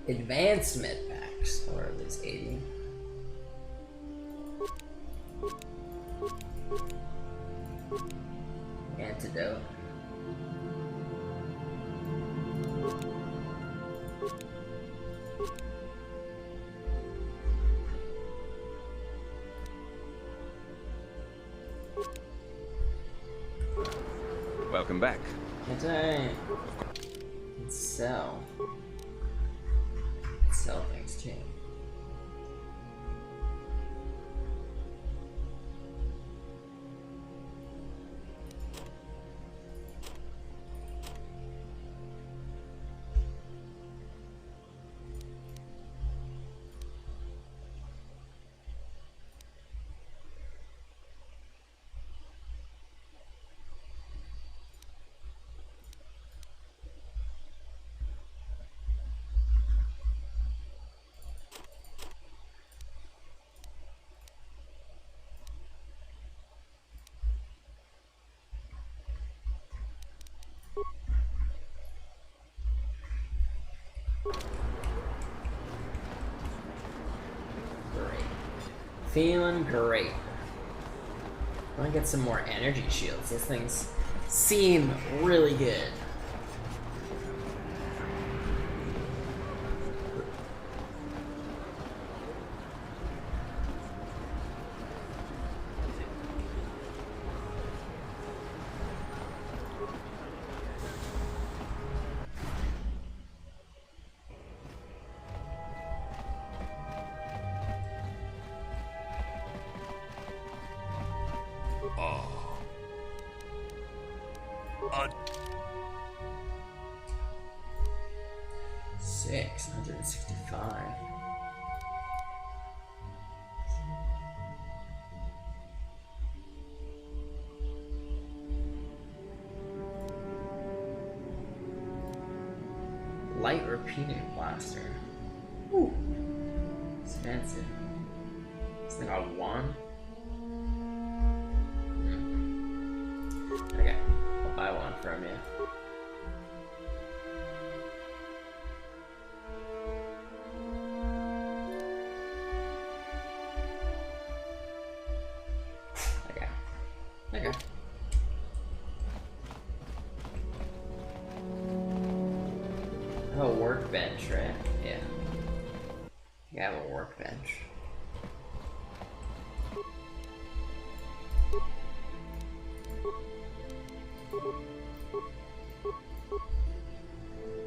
Speaker 1: Advancement packs, or at least 80. Antidote.
Speaker 12: Welcome back.
Speaker 1: Can sell. Sell things too. Feeling great. I want to get some more energy shields. Those things seem really good.
Speaker 5: Uh,
Speaker 1: 665. Light repeating blaster. Ooh. Expensive. It's like a 1. Okay, I'll buy one from you. Okay. Okay. Oh, workbench, right? Yeah. You have a workbench.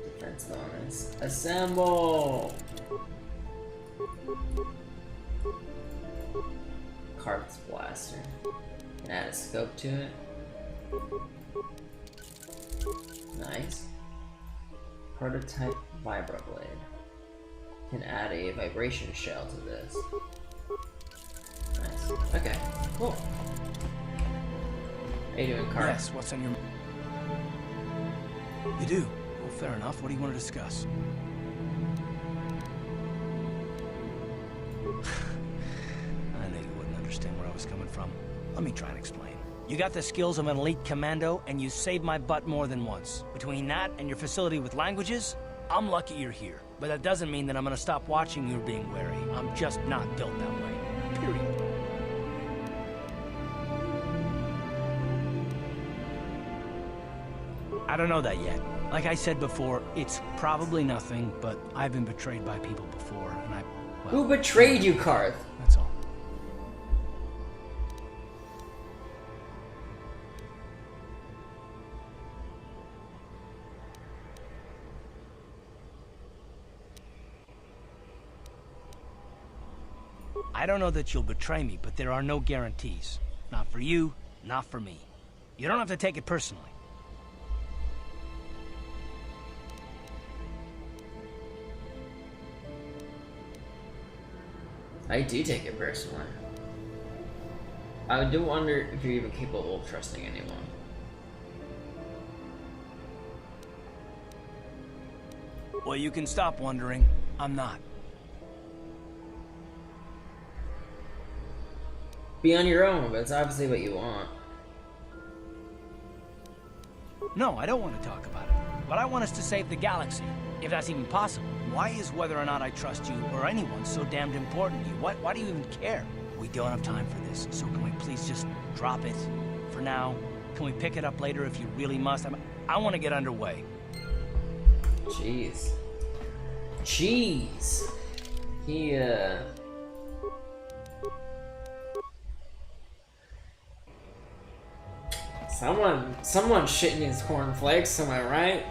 Speaker 1: Defense bonus. Assemble! Carpets blaster. Can add a scope to it. Nice. Prototype vibroblade. Can add a vibration shell to this. Nice. Okay, cool. How you doing, Carl?
Speaker 3: Yes, what's on your... You do? Well, fair enough. What do you want to discuss? I knew you wouldn't understand where I was coming from. Let me try and explain. You got the skills of an elite commando, and you saved my butt more than once. Between that and your facility with languages, I'm lucky you're here. But that doesn't mean that I'm gonna stop watching you being wary. I'm just not built that way. Period. I don't know that yet. Like I said before, it's probably nothing, but I've been betrayed by people before, and well,
Speaker 1: who betrayed you, Karth?
Speaker 3: That's all. I don't know that you'll betray me, but there are no guarantees. Not for you, not for me. You don't have to take it personally.
Speaker 1: I do take it personally. I do wonder if you're even capable of trusting anyone.
Speaker 3: Well, you can stop wondering. I'm not.
Speaker 1: Be on your own, but it's obviously what you want.
Speaker 3: No, I don't want to talk about it. But I want us to save the galaxy, if that's even possible. Why is whether or not I trust you or anyone so damned important to you? Why do you even care? We don't have time for this, so can we please just drop it for now? Can we pick it up later if you really must? I want to get underway.
Speaker 1: Jeez. Jeez. He, Someone shitting his cornflakes, am I right?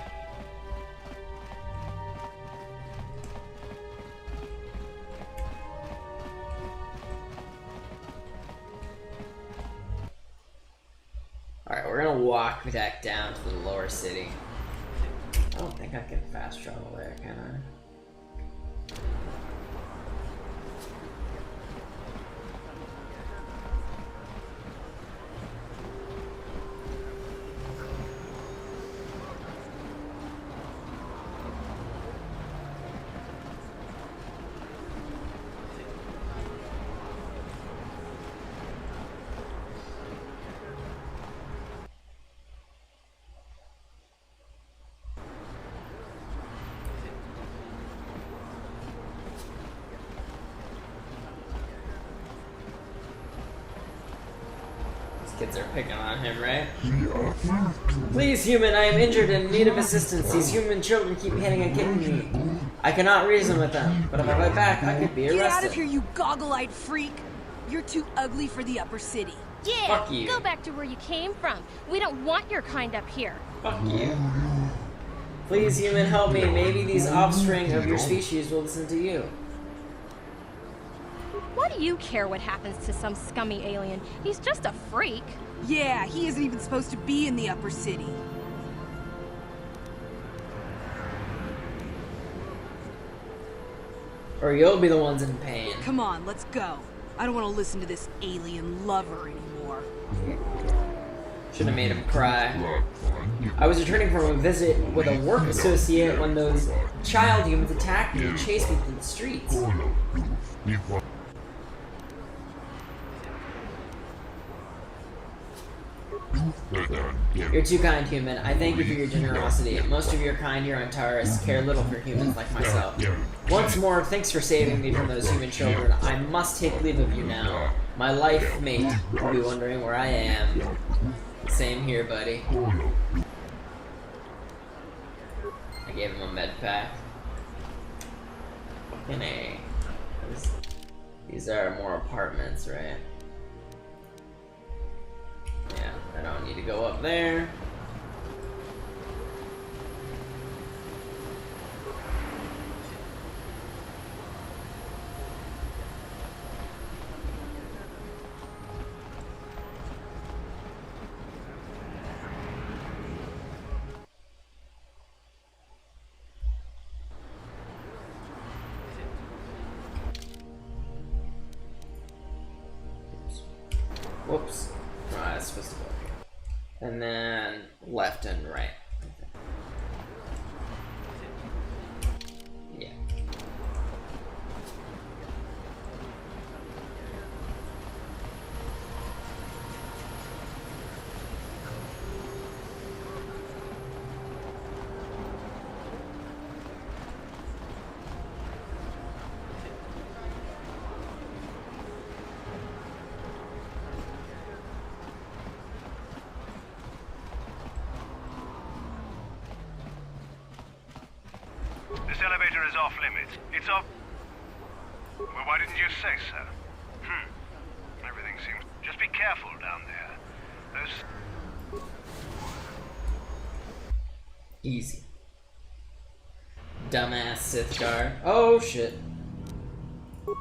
Speaker 1: Alright, we're gonna walk back down to the lower city. I don't think I can fast travel there, can I? Kids are picking on him, right? Please, human, I am injured and in need of assistance. These human children keep hitting and kicking me. I cannot reason with them, but if I fight back, I could be arrested.
Speaker 13: Get out of here, you goggle-eyed freak! You're too ugly for the upper city.
Speaker 14: Yeah,
Speaker 1: fuck you.
Speaker 14: Go back to where you came from. We don't want your kind up here.
Speaker 1: Fuck you. Please, human, help me. Maybe these offspring of your species will listen to you.
Speaker 14: Why do you care what happens to some scummy alien? He's just a freak.
Speaker 13: Yeah, he isn't even supposed to be in the upper city.
Speaker 1: Or you'll be the ones in pain.
Speaker 13: Come on, let's go. I don't want to listen to this alien lover anymore.
Speaker 1: Should have made him cry. I was returning from a visit with a work associate when those child humans attacked me and chased me through the streets. You're too kind, human. I thank you for your generosity. Most of your kind here on Taurus care little for humans like myself. Once more, thanks for saving me from those human children. I must take leave of you now. My life mate will be wondering where I am. Same here, buddy. I gave him a med pack. Fucking A. These are more apartments, right? Yeah, I don't need to go up there. Whoops. Oh, that's supposed to go here. And then left and right. Yeah.
Speaker 11: This elevator is off limits. It's off... Well, why didn't you say so? Everything seems... Just be careful down there. Those...
Speaker 1: Easy. Dumbass Sith guard. Oh shit.
Speaker 9: Ready?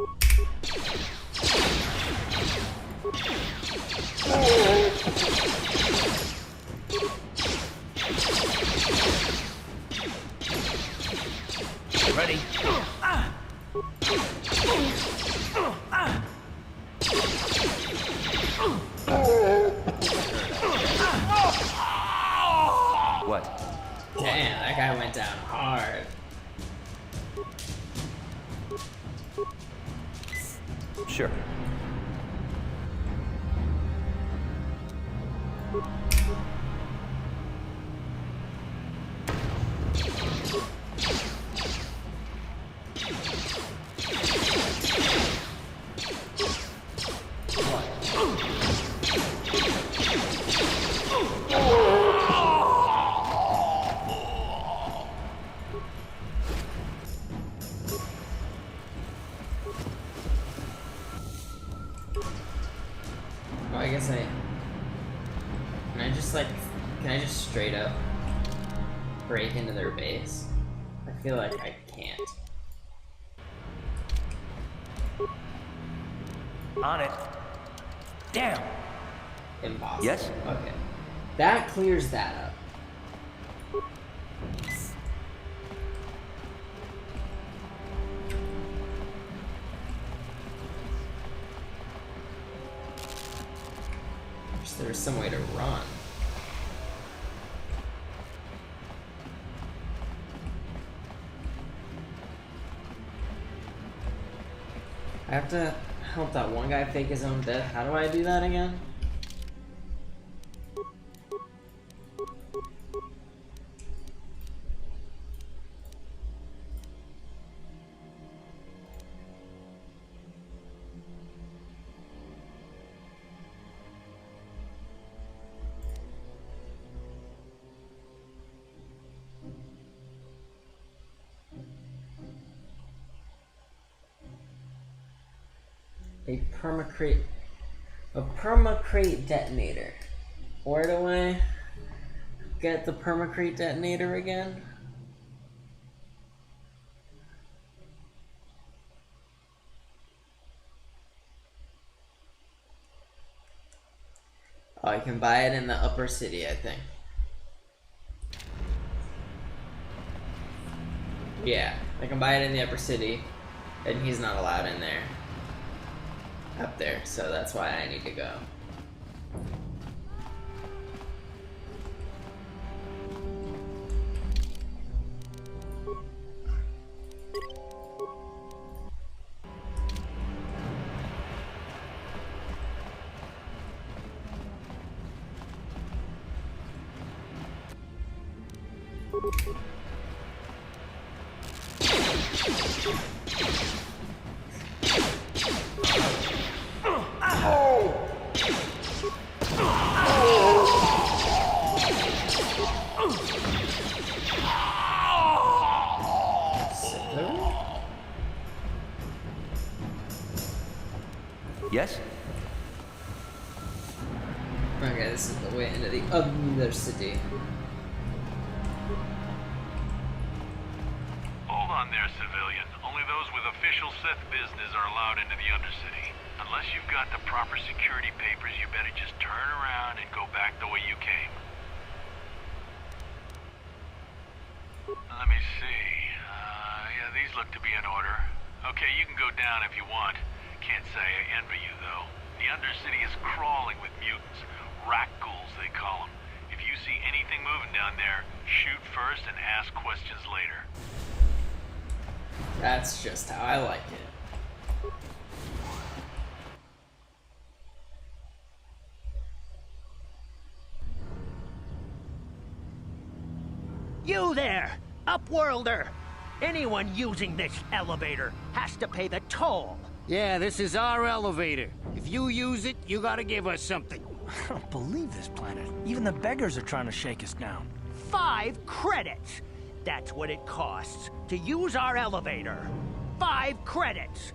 Speaker 9: What?
Speaker 1: Damn, that guy went down hard.
Speaker 9: Sure.
Speaker 1: Well, I guess can I just straight up break into their base? I feel like I can't.
Speaker 9: On it. Damn.
Speaker 1: Impossible.
Speaker 9: Yes?
Speaker 1: Okay. That clears that up. Wish there was some way to run. I have to help that one guy fake his own death. How do I do that again? A permacrate detonator. Where do I get the permacrate detonator again? Oh, I can buy it in the upper city, I think. Yeah, I can buy it in the upper city, and he's not allowed in there. Up there, so that's why I need to go.
Speaker 9: Yes?
Speaker 1: Okay, this is the way into the other city.
Speaker 11: Hold on there, civilian. Only those with official Sith business are allowed into the Undercity. Unless you've got the proper security papers, you better just turn around and go back the way you came. Let me see. Yeah, these look to be in order. Okay, you can go down if you want. Can't say I envy you, though. The Undercity is crawling with mutants. Rat ghouls, they call them. If you see anything moving down there, shoot first and ask questions later.
Speaker 1: That's just how I like it.
Speaker 15: You there, Upworlder! Anyone using this elevator has to pay the toll.
Speaker 16: Yeah, this is our elevator. If you use it, you gotta give us something.
Speaker 3: I don't believe this planet. Even the beggars are trying to shake us down.
Speaker 15: 5 credits! That's what it costs to use our elevator. 5 credits!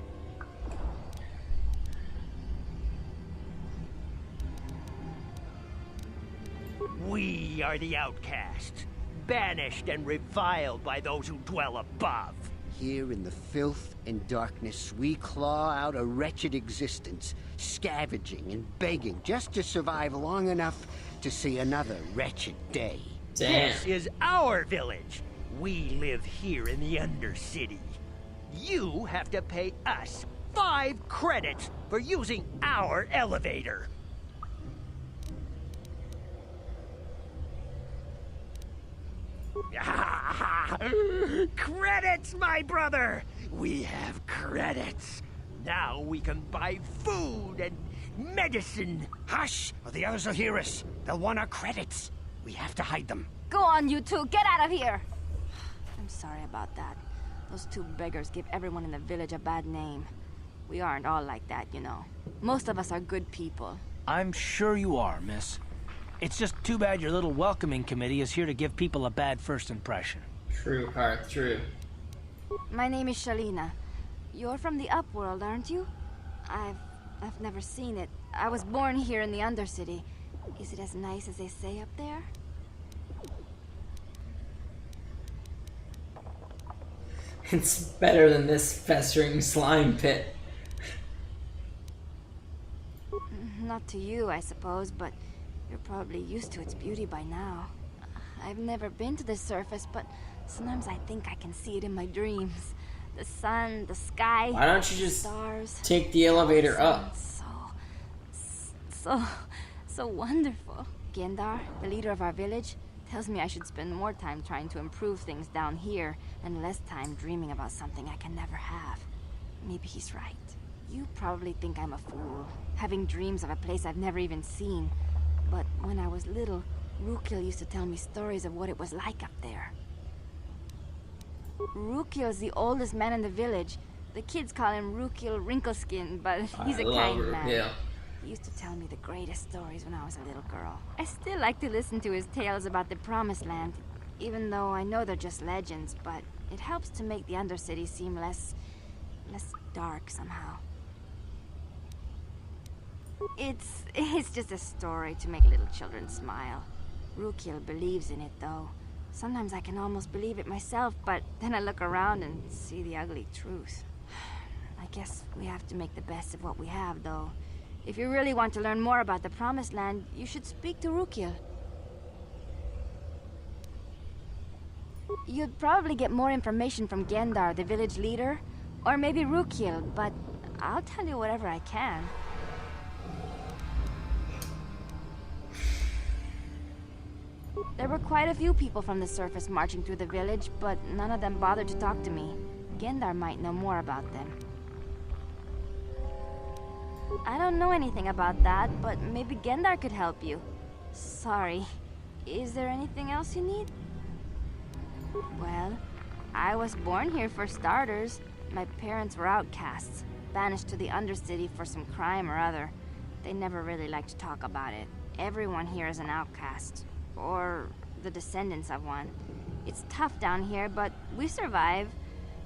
Speaker 15: We are the outcasts, banished and reviled by those who dwell above.
Speaker 17: here in the filth and darkness, we claw out a wretched existence, scavenging and begging just to survive long enough to see another wretched day.
Speaker 1: Damn.
Speaker 15: This is our village. We live here in the Undercity. You have to pay us 5 credits for using our elevator. Credits, my brother! We have credits. Now we can buy food and medicine.
Speaker 16: Hush, or the others will hear us. They'll want our credits. We have to hide them.
Speaker 14: Go on, you two. Get out of here. I'm sorry about that. Those 2 beggars give everyone in the village a bad name. We aren't all like that, you know. Most of us are good people.
Speaker 3: I'm sure you are, miss. It's just too bad your little welcoming committee is here to give people a bad first impression.
Speaker 1: True, Hearth, true.
Speaker 14: My name is Shalina. You're from the Upworld, aren't you? I've never seen it. I was born here in the Undercity. Is it as nice as they say up there?
Speaker 1: It's better than this festering slime pit.
Speaker 14: Not to you, I suppose, but you're probably used to its beauty by now. I've never been to the surface, but sometimes I think I can see it in my dreams. The sun, the sky,
Speaker 1: Why don't you just
Speaker 14: stars.
Speaker 1: take the elevator up?
Speaker 14: So wonderful. Gendar, the leader of our village, tells me I should spend more time trying to improve things down here and less time dreaming about something I can never have. Maybe he's right. You probably think I'm a fool, having dreams of a place I've never even seen. But when I was little, Rukil used to tell me stories of what it was like up there. Rukil's the oldest man in the village. The kids call him Rukil Wrinkleskin, but he's a kind man.
Speaker 1: Yeah.
Speaker 14: He used to tell me the greatest stories when I was a little girl. I still like to listen to his tales about the Promised Land, even though I know they're just legends, but it helps to make the Undercity seem less dark somehow. It's just a story to make little children smile. Rukil believes in it, though. Sometimes I can almost believe it myself, but then I look around and see the ugly truth. I guess we have to make the best of what we have, though. If you really want to learn more about the Promised Land, you should speak to Rukil. You'd probably get more information from Gendar, the village leader, or maybe Rukil, but I'll tell you whatever I can. There were quite a few people from the surface marching through the village, but none of them bothered to talk to me. Gendar might know more about them. I don't know anything about that, but maybe Gendar could help you. Sorry. Is there anything else you need? Well, I was born here for starters. My parents were outcasts, banished to the Undercity for some crime or other. They never really liked to talk about it. Everyone here is an outcast. Or the descendants of one. It's tough down here, but we survive.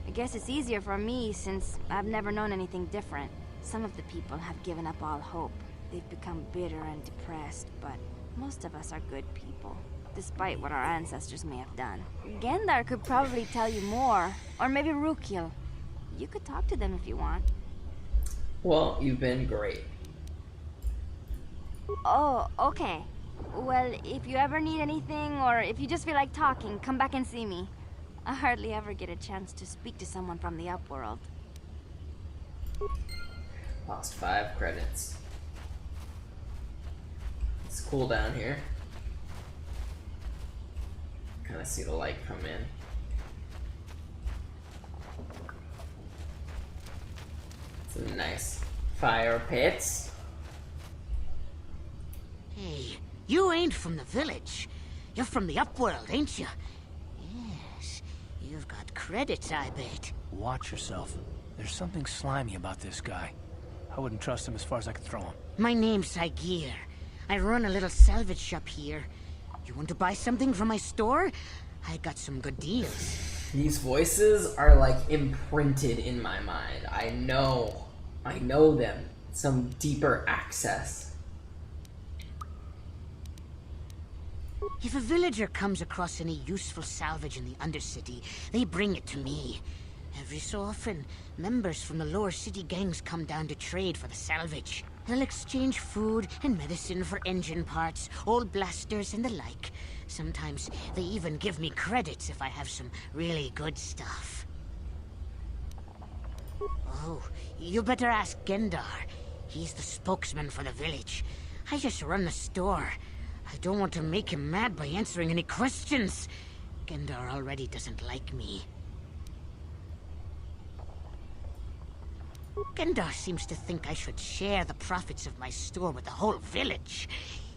Speaker 14: I guess it's easier for me since I've never known anything different. Some of the people have given up all hope. They've become bitter and depressed, but most of us are good people, despite what our ancestors may have done. Gendar could probably tell you more, or maybe Rukil. You could talk to them if you want.
Speaker 1: Well, you've been great.
Speaker 14: Oh, okay. Well, if you ever need anything, or if you just feel like talking, come back and see me. I hardly ever get a chance to speak to someone from the Upworld.
Speaker 1: Lost 5 credits. It's cool down here. Kind of see the light come in. Some nice fire pits.
Speaker 16: Hey, you ain't from the village. You're from the Upworld, ain't you? Yes, you've got credits, I bet.
Speaker 3: Watch yourself. There's something slimy about this guy. I wouldn't trust him as far as I could throw him.
Speaker 16: My name's Saigir. I run a little salvage shop here. You want to buy something from my store? I got some good deals.
Speaker 1: These voices are like imprinted in my mind. I know them. Some deeper access.
Speaker 16: If a villager comes across any useful salvage in the Undercity, they bring it to me. Every so often, members from the lower city gangs come down to trade for the salvage. They'll exchange food and medicine for engine parts, old blasters and the like. Sometimes they even give me credits if I have some really good stuff. Oh, you better ask Gendar. He's the spokesman for the village. I just run the store. I don't want to make him mad by answering any questions. Gendar already doesn't like me. Gendar seems to think I should share the profits of my store with the whole village.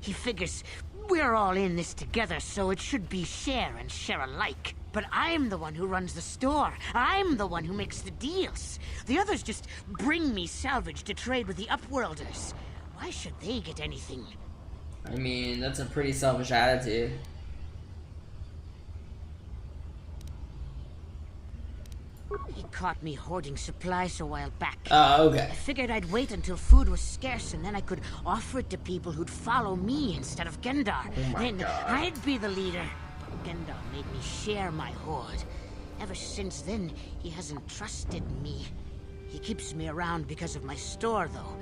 Speaker 16: He figures we're all in this together, so it should be share and share alike. But I'm the one who runs the store. I'm the one who makes the deals. The others just bring me salvage to trade with the Upworlders. Why should they get anything?
Speaker 1: I mean, that's a pretty selfish attitude.
Speaker 16: He caught me hoarding supplies a while back.
Speaker 1: Oh, okay.
Speaker 16: I figured I'd wait until food was scarce and then I could offer it to people who'd follow me instead of Gendar. Then I'd be the leader. Gendar made me share my hoard. Ever since then, he hasn't trusted me. He keeps me around because of my store, though.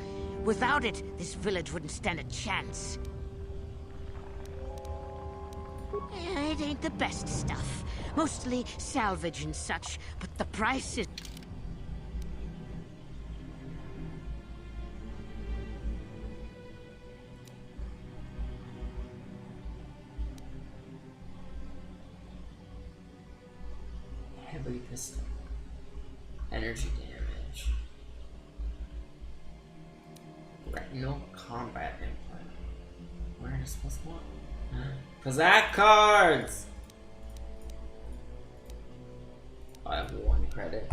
Speaker 16: Without it, this village wouldn't stand a chance. It ain't the best stuff. Mostly salvage and such, but the price is...
Speaker 1: Heavy pistol. Energy damage. Retinal combat implant. Awareness plus one. Kazakh cards! I have 1 credit.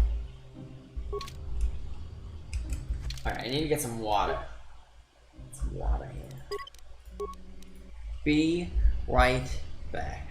Speaker 1: Alright, I need to get some water. Some water here. Be right back.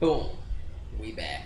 Speaker 1: Boom. We back.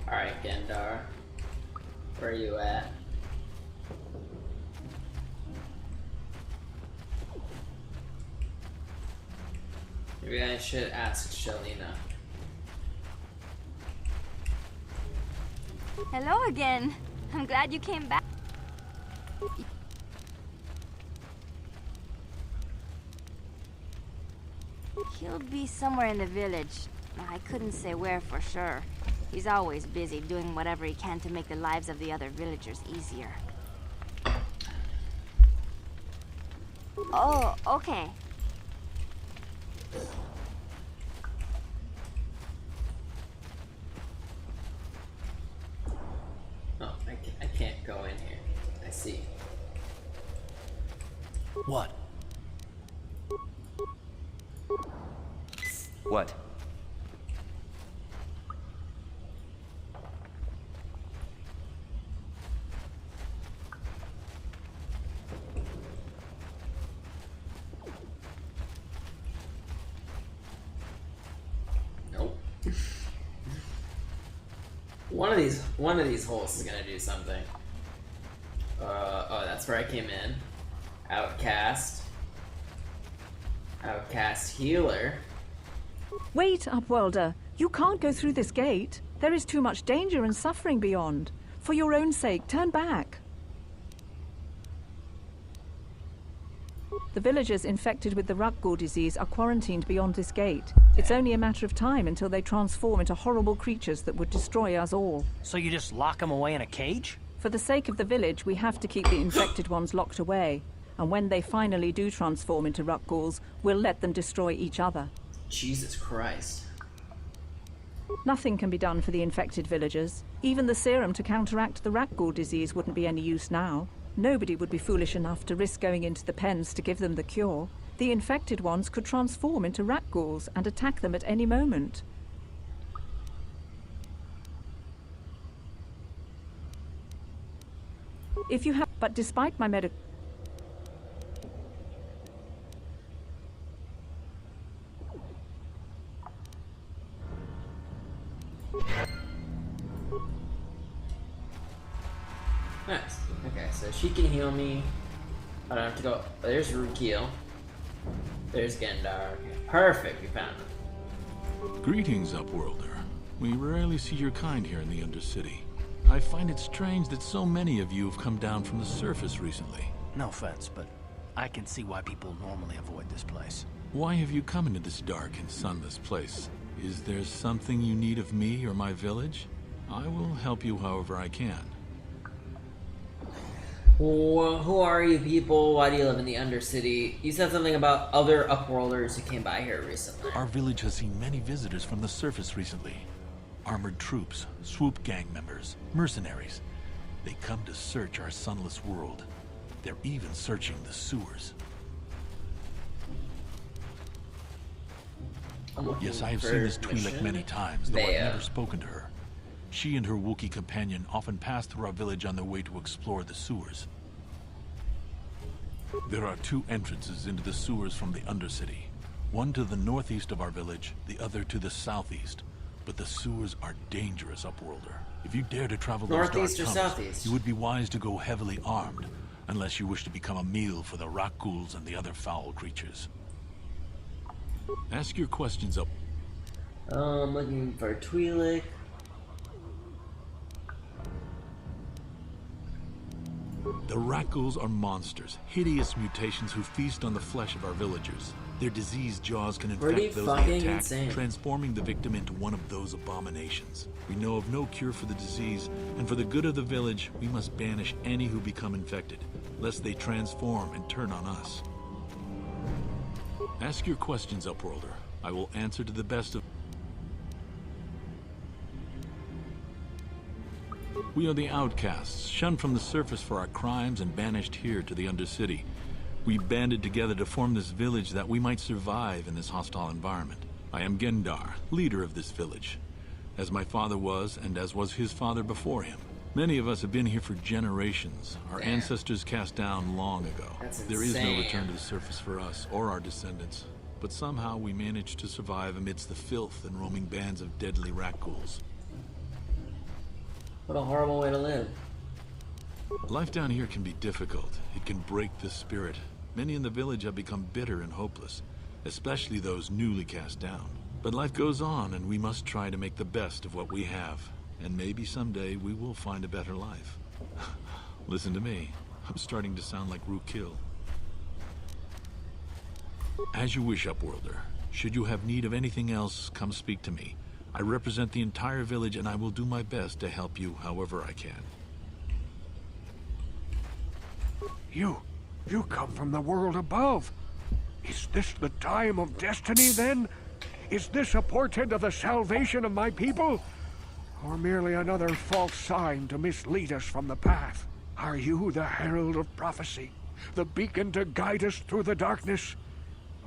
Speaker 1: Alright, Gendar. Where are you at? Maybe I should ask Shelina.
Speaker 14: Hello again. I'm glad you came back. He'll be somewhere in the village. I couldn't say where for sure. He's always busy doing whatever he can to make the lives of the other villagers easier. Oh, okay.
Speaker 1: Oh, I can't go in here. I see.
Speaker 3: What?
Speaker 9: What?
Speaker 1: Nope. One of these holes is gonna do something. Oh, that's where I came in. Outcast. Outcast healer.
Speaker 18: Wait, Upworlder. You can't go through this gate. There is too much danger and suffering beyond. For your own sake, turn back. The villagers infected with the Rukgul disease are quarantined beyond this gate. It's only a matter of time until they transform into horrible creatures that would destroy us all.
Speaker 3: So you just lock them away in a cage?
Speaker 18: For the sake of the village, we have to keep the infected ones locked away. And when they finally do transform into Rukguls, we'll let them destroy each other.
Speaker 1: Jesus Christ.
Speaker 18: Nothing can be done for the infected villagers. Even the serum to counteract the Rukgul disease wouldn't be any use now. Nobody would be foolish enough to risk going into the pens to give them the cure. The infected ones could transform into Rukguls and attack them at any moment. If you have... But despite my medical...
Speaker 1: Nice. Okay, so she can heal me. I don't have to go. There's Rukil. There's Gendar. Okay. Perfect, we found him.
Speaker 19: Greetings, Upworlder. We rarely see your kind here in the Undercity. I find it strange that so many of you have come down from the surface recently.
Speaker 3: No offense, but I can see why people normally avoid this place.
Speaker 19: Why have you come into this dark and sunless place? Is there something you need of me or my village? I will help you however I can.
Speaker 1: Who are you people? Why do you live in the Undercity? You said something about other Upworlders who came by here recently.
Speaker 19: Our village has seen many visitors from the surface recently. Armored troops, swoop gang members, mercenaries. They come to search our sunless world. They're even searching the sewers. Yes, I have seen this Twi'lek many times, though I've never spoken to her. She and her Wookiee companion often pass through our village on their way to explore the sewers. There are two entrances into the sewers from the Undercity. One to the northeast of our village, the other to the southeast. But the sewers are dangerous, Upworlder. If you dare to travel those dark
Speaker 1: Northeast or
Speaker 19: tunnels,
Speaker 1: southeast?
Speaker 19: you would be wise to go heavily armed, unless you wish to become a meal for the Rukguls and the other foul creatures. Ask your questions up.
Speaker 1: I'm looking for Twi'lek.
Speaker 19: The Rakghouls are monsters, hideous mutations who feast on the flesh of our villagers. Their diseased jaws can infect those they attack,
Speaker 1: insane.
Speaker 19: transforming the victim into one of those abominations. We know of no cure for the disease, and for the good of the village, we must banish any who become infected, lest they transform and turn on us. Ask your questions, Upworlder. I will answer to the best of... We are the outcasts, shunned from the surface for our crimes and banished here to the Undercity. We banded together to form this village that we might survive in this hostile environment. I am Gendar, leader of this village, as my father was and as was his father before him. Many of us have been here for generations. Our ancestors cast down long ago. There is no return to the surface for us or our descendants, but somehow we managed to survive amidst the filth and roaming bands of deadly Rakghouls.
Speaker 1: What a horrible way to live.
Speaker 19: Life down here can be difficult. It can break the spirit. Many in the village have become bitter and hopeless, especially those newly cast down. But life goes on, and we must try to make the best of what we have. And maybe someday we will find a better life. Listen to me. I'm starting to sound like Rukil. As you wish, Upworlder. Should you have need of anything else, come speak to me. I represent the entire village, and I will do my best to help you however I can.
Speaker 20: You come from the world above. Is this the time of destiny, then? Is this a portent of the salvation of my people? Or merely another false sign to mislead us from the path? Are you the herald of prophecy? The beacon to guide us through the darkness?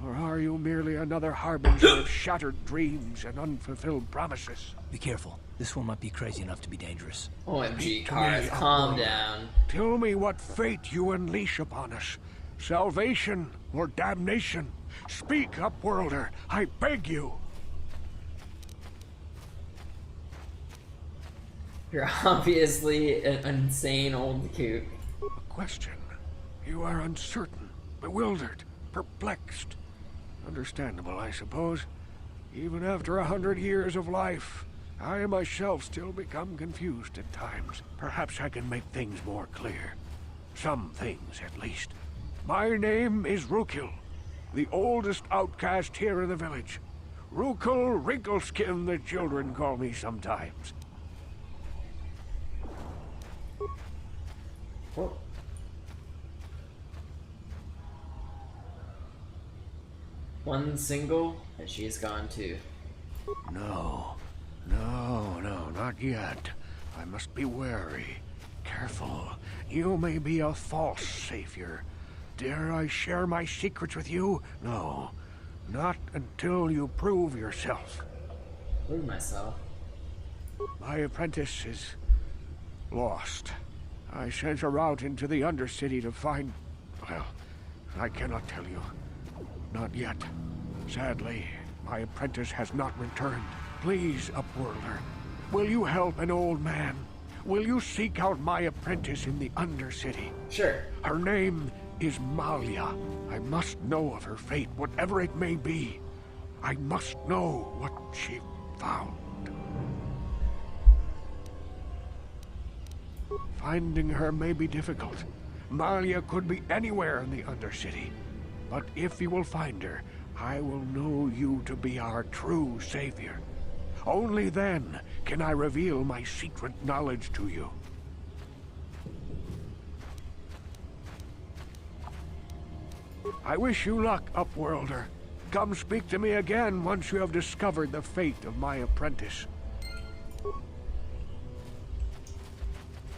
Speaker 20: Or are you merely another harbinger of shattered dreams and unfulfilled promises?
Speaker 3: Be careful. This one might be crazy enough to be dangerous.
Speaker 1: OMG, Cars, calm down.
Speaker 20: Tell me what fate you unleash upon us. Salvation or damnation? Speak, Upworlder, I beg you.
Speaker 1: You're obviously an insane old coot.
Speaker 20: A question. You are uncertain, bewildered, perplexed. Understandable, I suppose. Even after 100 years of life, I myself still become confused at times. Perhaps I can make things more clear. Some things, at least. My name is Rukil, the oldest outcast here in the village. Rukil Wrinkleskin, the children call me sometimes.
Speaker 1: Whoa. One single, and she's gone too.
Speaker 20: No, not yet. I must be wary. Careful. You may be a false savior. Dare I share my secrets with you? No, not until you prove yourself.
Speaker 1: Prove myself?
Speaker 20: My apprentice is lost. I sent her out into the Undercity to find... Well, I cannot tell you. Not yet. Sadly, my apprentice has not returned. Please, Upworlder, will you help an old man? Will you seek out my apprentice in the Undercity?
Speaker 1: Sure.
Speaker 20: Her name is Malia. I must know of her fate, whatever it may be. I must know what she found. Finding her may be difficult. Malia could be anywhere in the Undercity. But if you will find her, I will know you to be our true savior. Only then can I reveal my secret knowledge to you. I wish you luck, Upworlder. Come speak to me again once you have discovered the fate of my apprentice.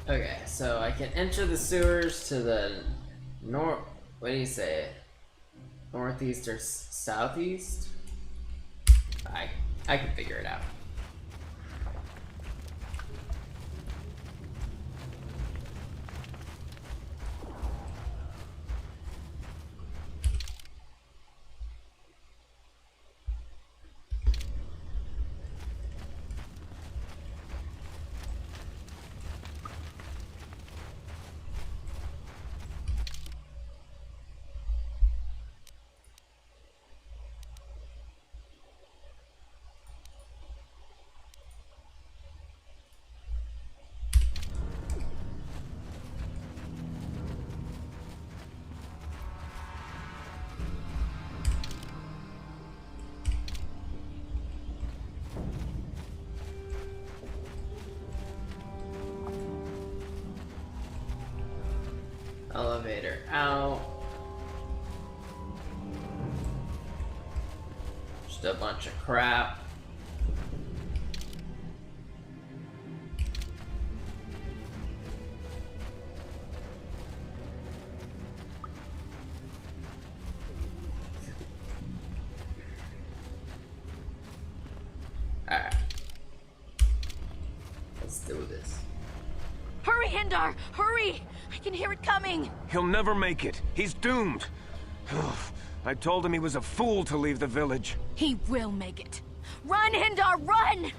Speaker 1: Okay, so I can enter the sewers to the north. What do you say? Northeast or southeast? I can figure it out. Elevator out. Just a bunch of crap. Alright. Let's do this.
Speaker 13: Hurry, Hindar! Hurry! I can hear it coming!
Speaker 5: He'll never make it. He's doomed. I told him he was a fool to leave the village.
Speaker 13: He will make it. Run, Hindar, run!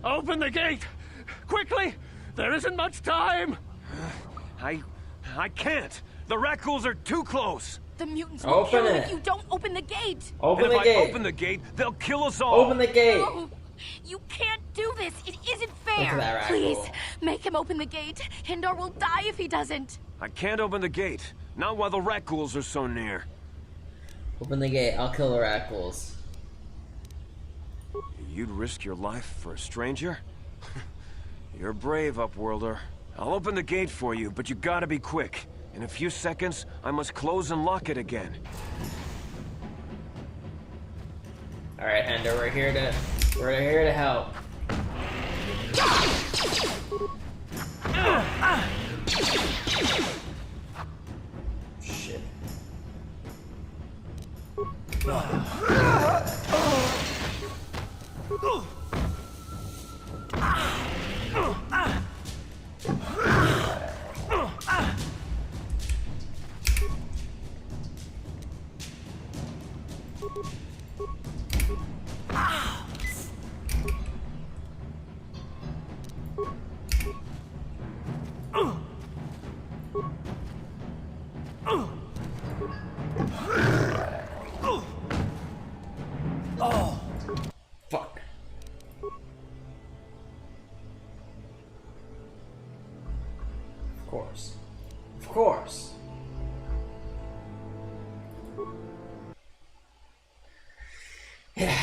Speaker 5: Open the gate! Quickly! There isn't much time! I can't! The Rakghouls are too close!
Speaker 13: The mutants will kill you if you don't open the gate!
Speaker 1: Open
Speaker 5: and
Speaker 1: the
Speaker 5: if
Speaker 1: gate!
Speaker 5: I open the gate, they'll kill us all!
Speaker 1: Open the gate!
Speaker 13: No! You can't do this! It isn't fair!
Speaker 1: Look at that
Speaker 13: Please,
Speaker 1: Rakghoul.
Speaker 13: make him open the gate! Hindar will die if he doesn't!
Speaker 5: I can't open the gate. Not while the Rakghouls are so near.
Speaker 1: Open the gate, I'll kill the Rakghouls.
Speaker 5: You'd risk your life for a stranger? You're brave, Upworlder. I'll open the gate for you, but you gotta be quick. In a few seconds, I must close and lock it again.
Speaker 1: Alright, Hender, we're here to help. Shit. Fuck. Of course. Of course. Yeah.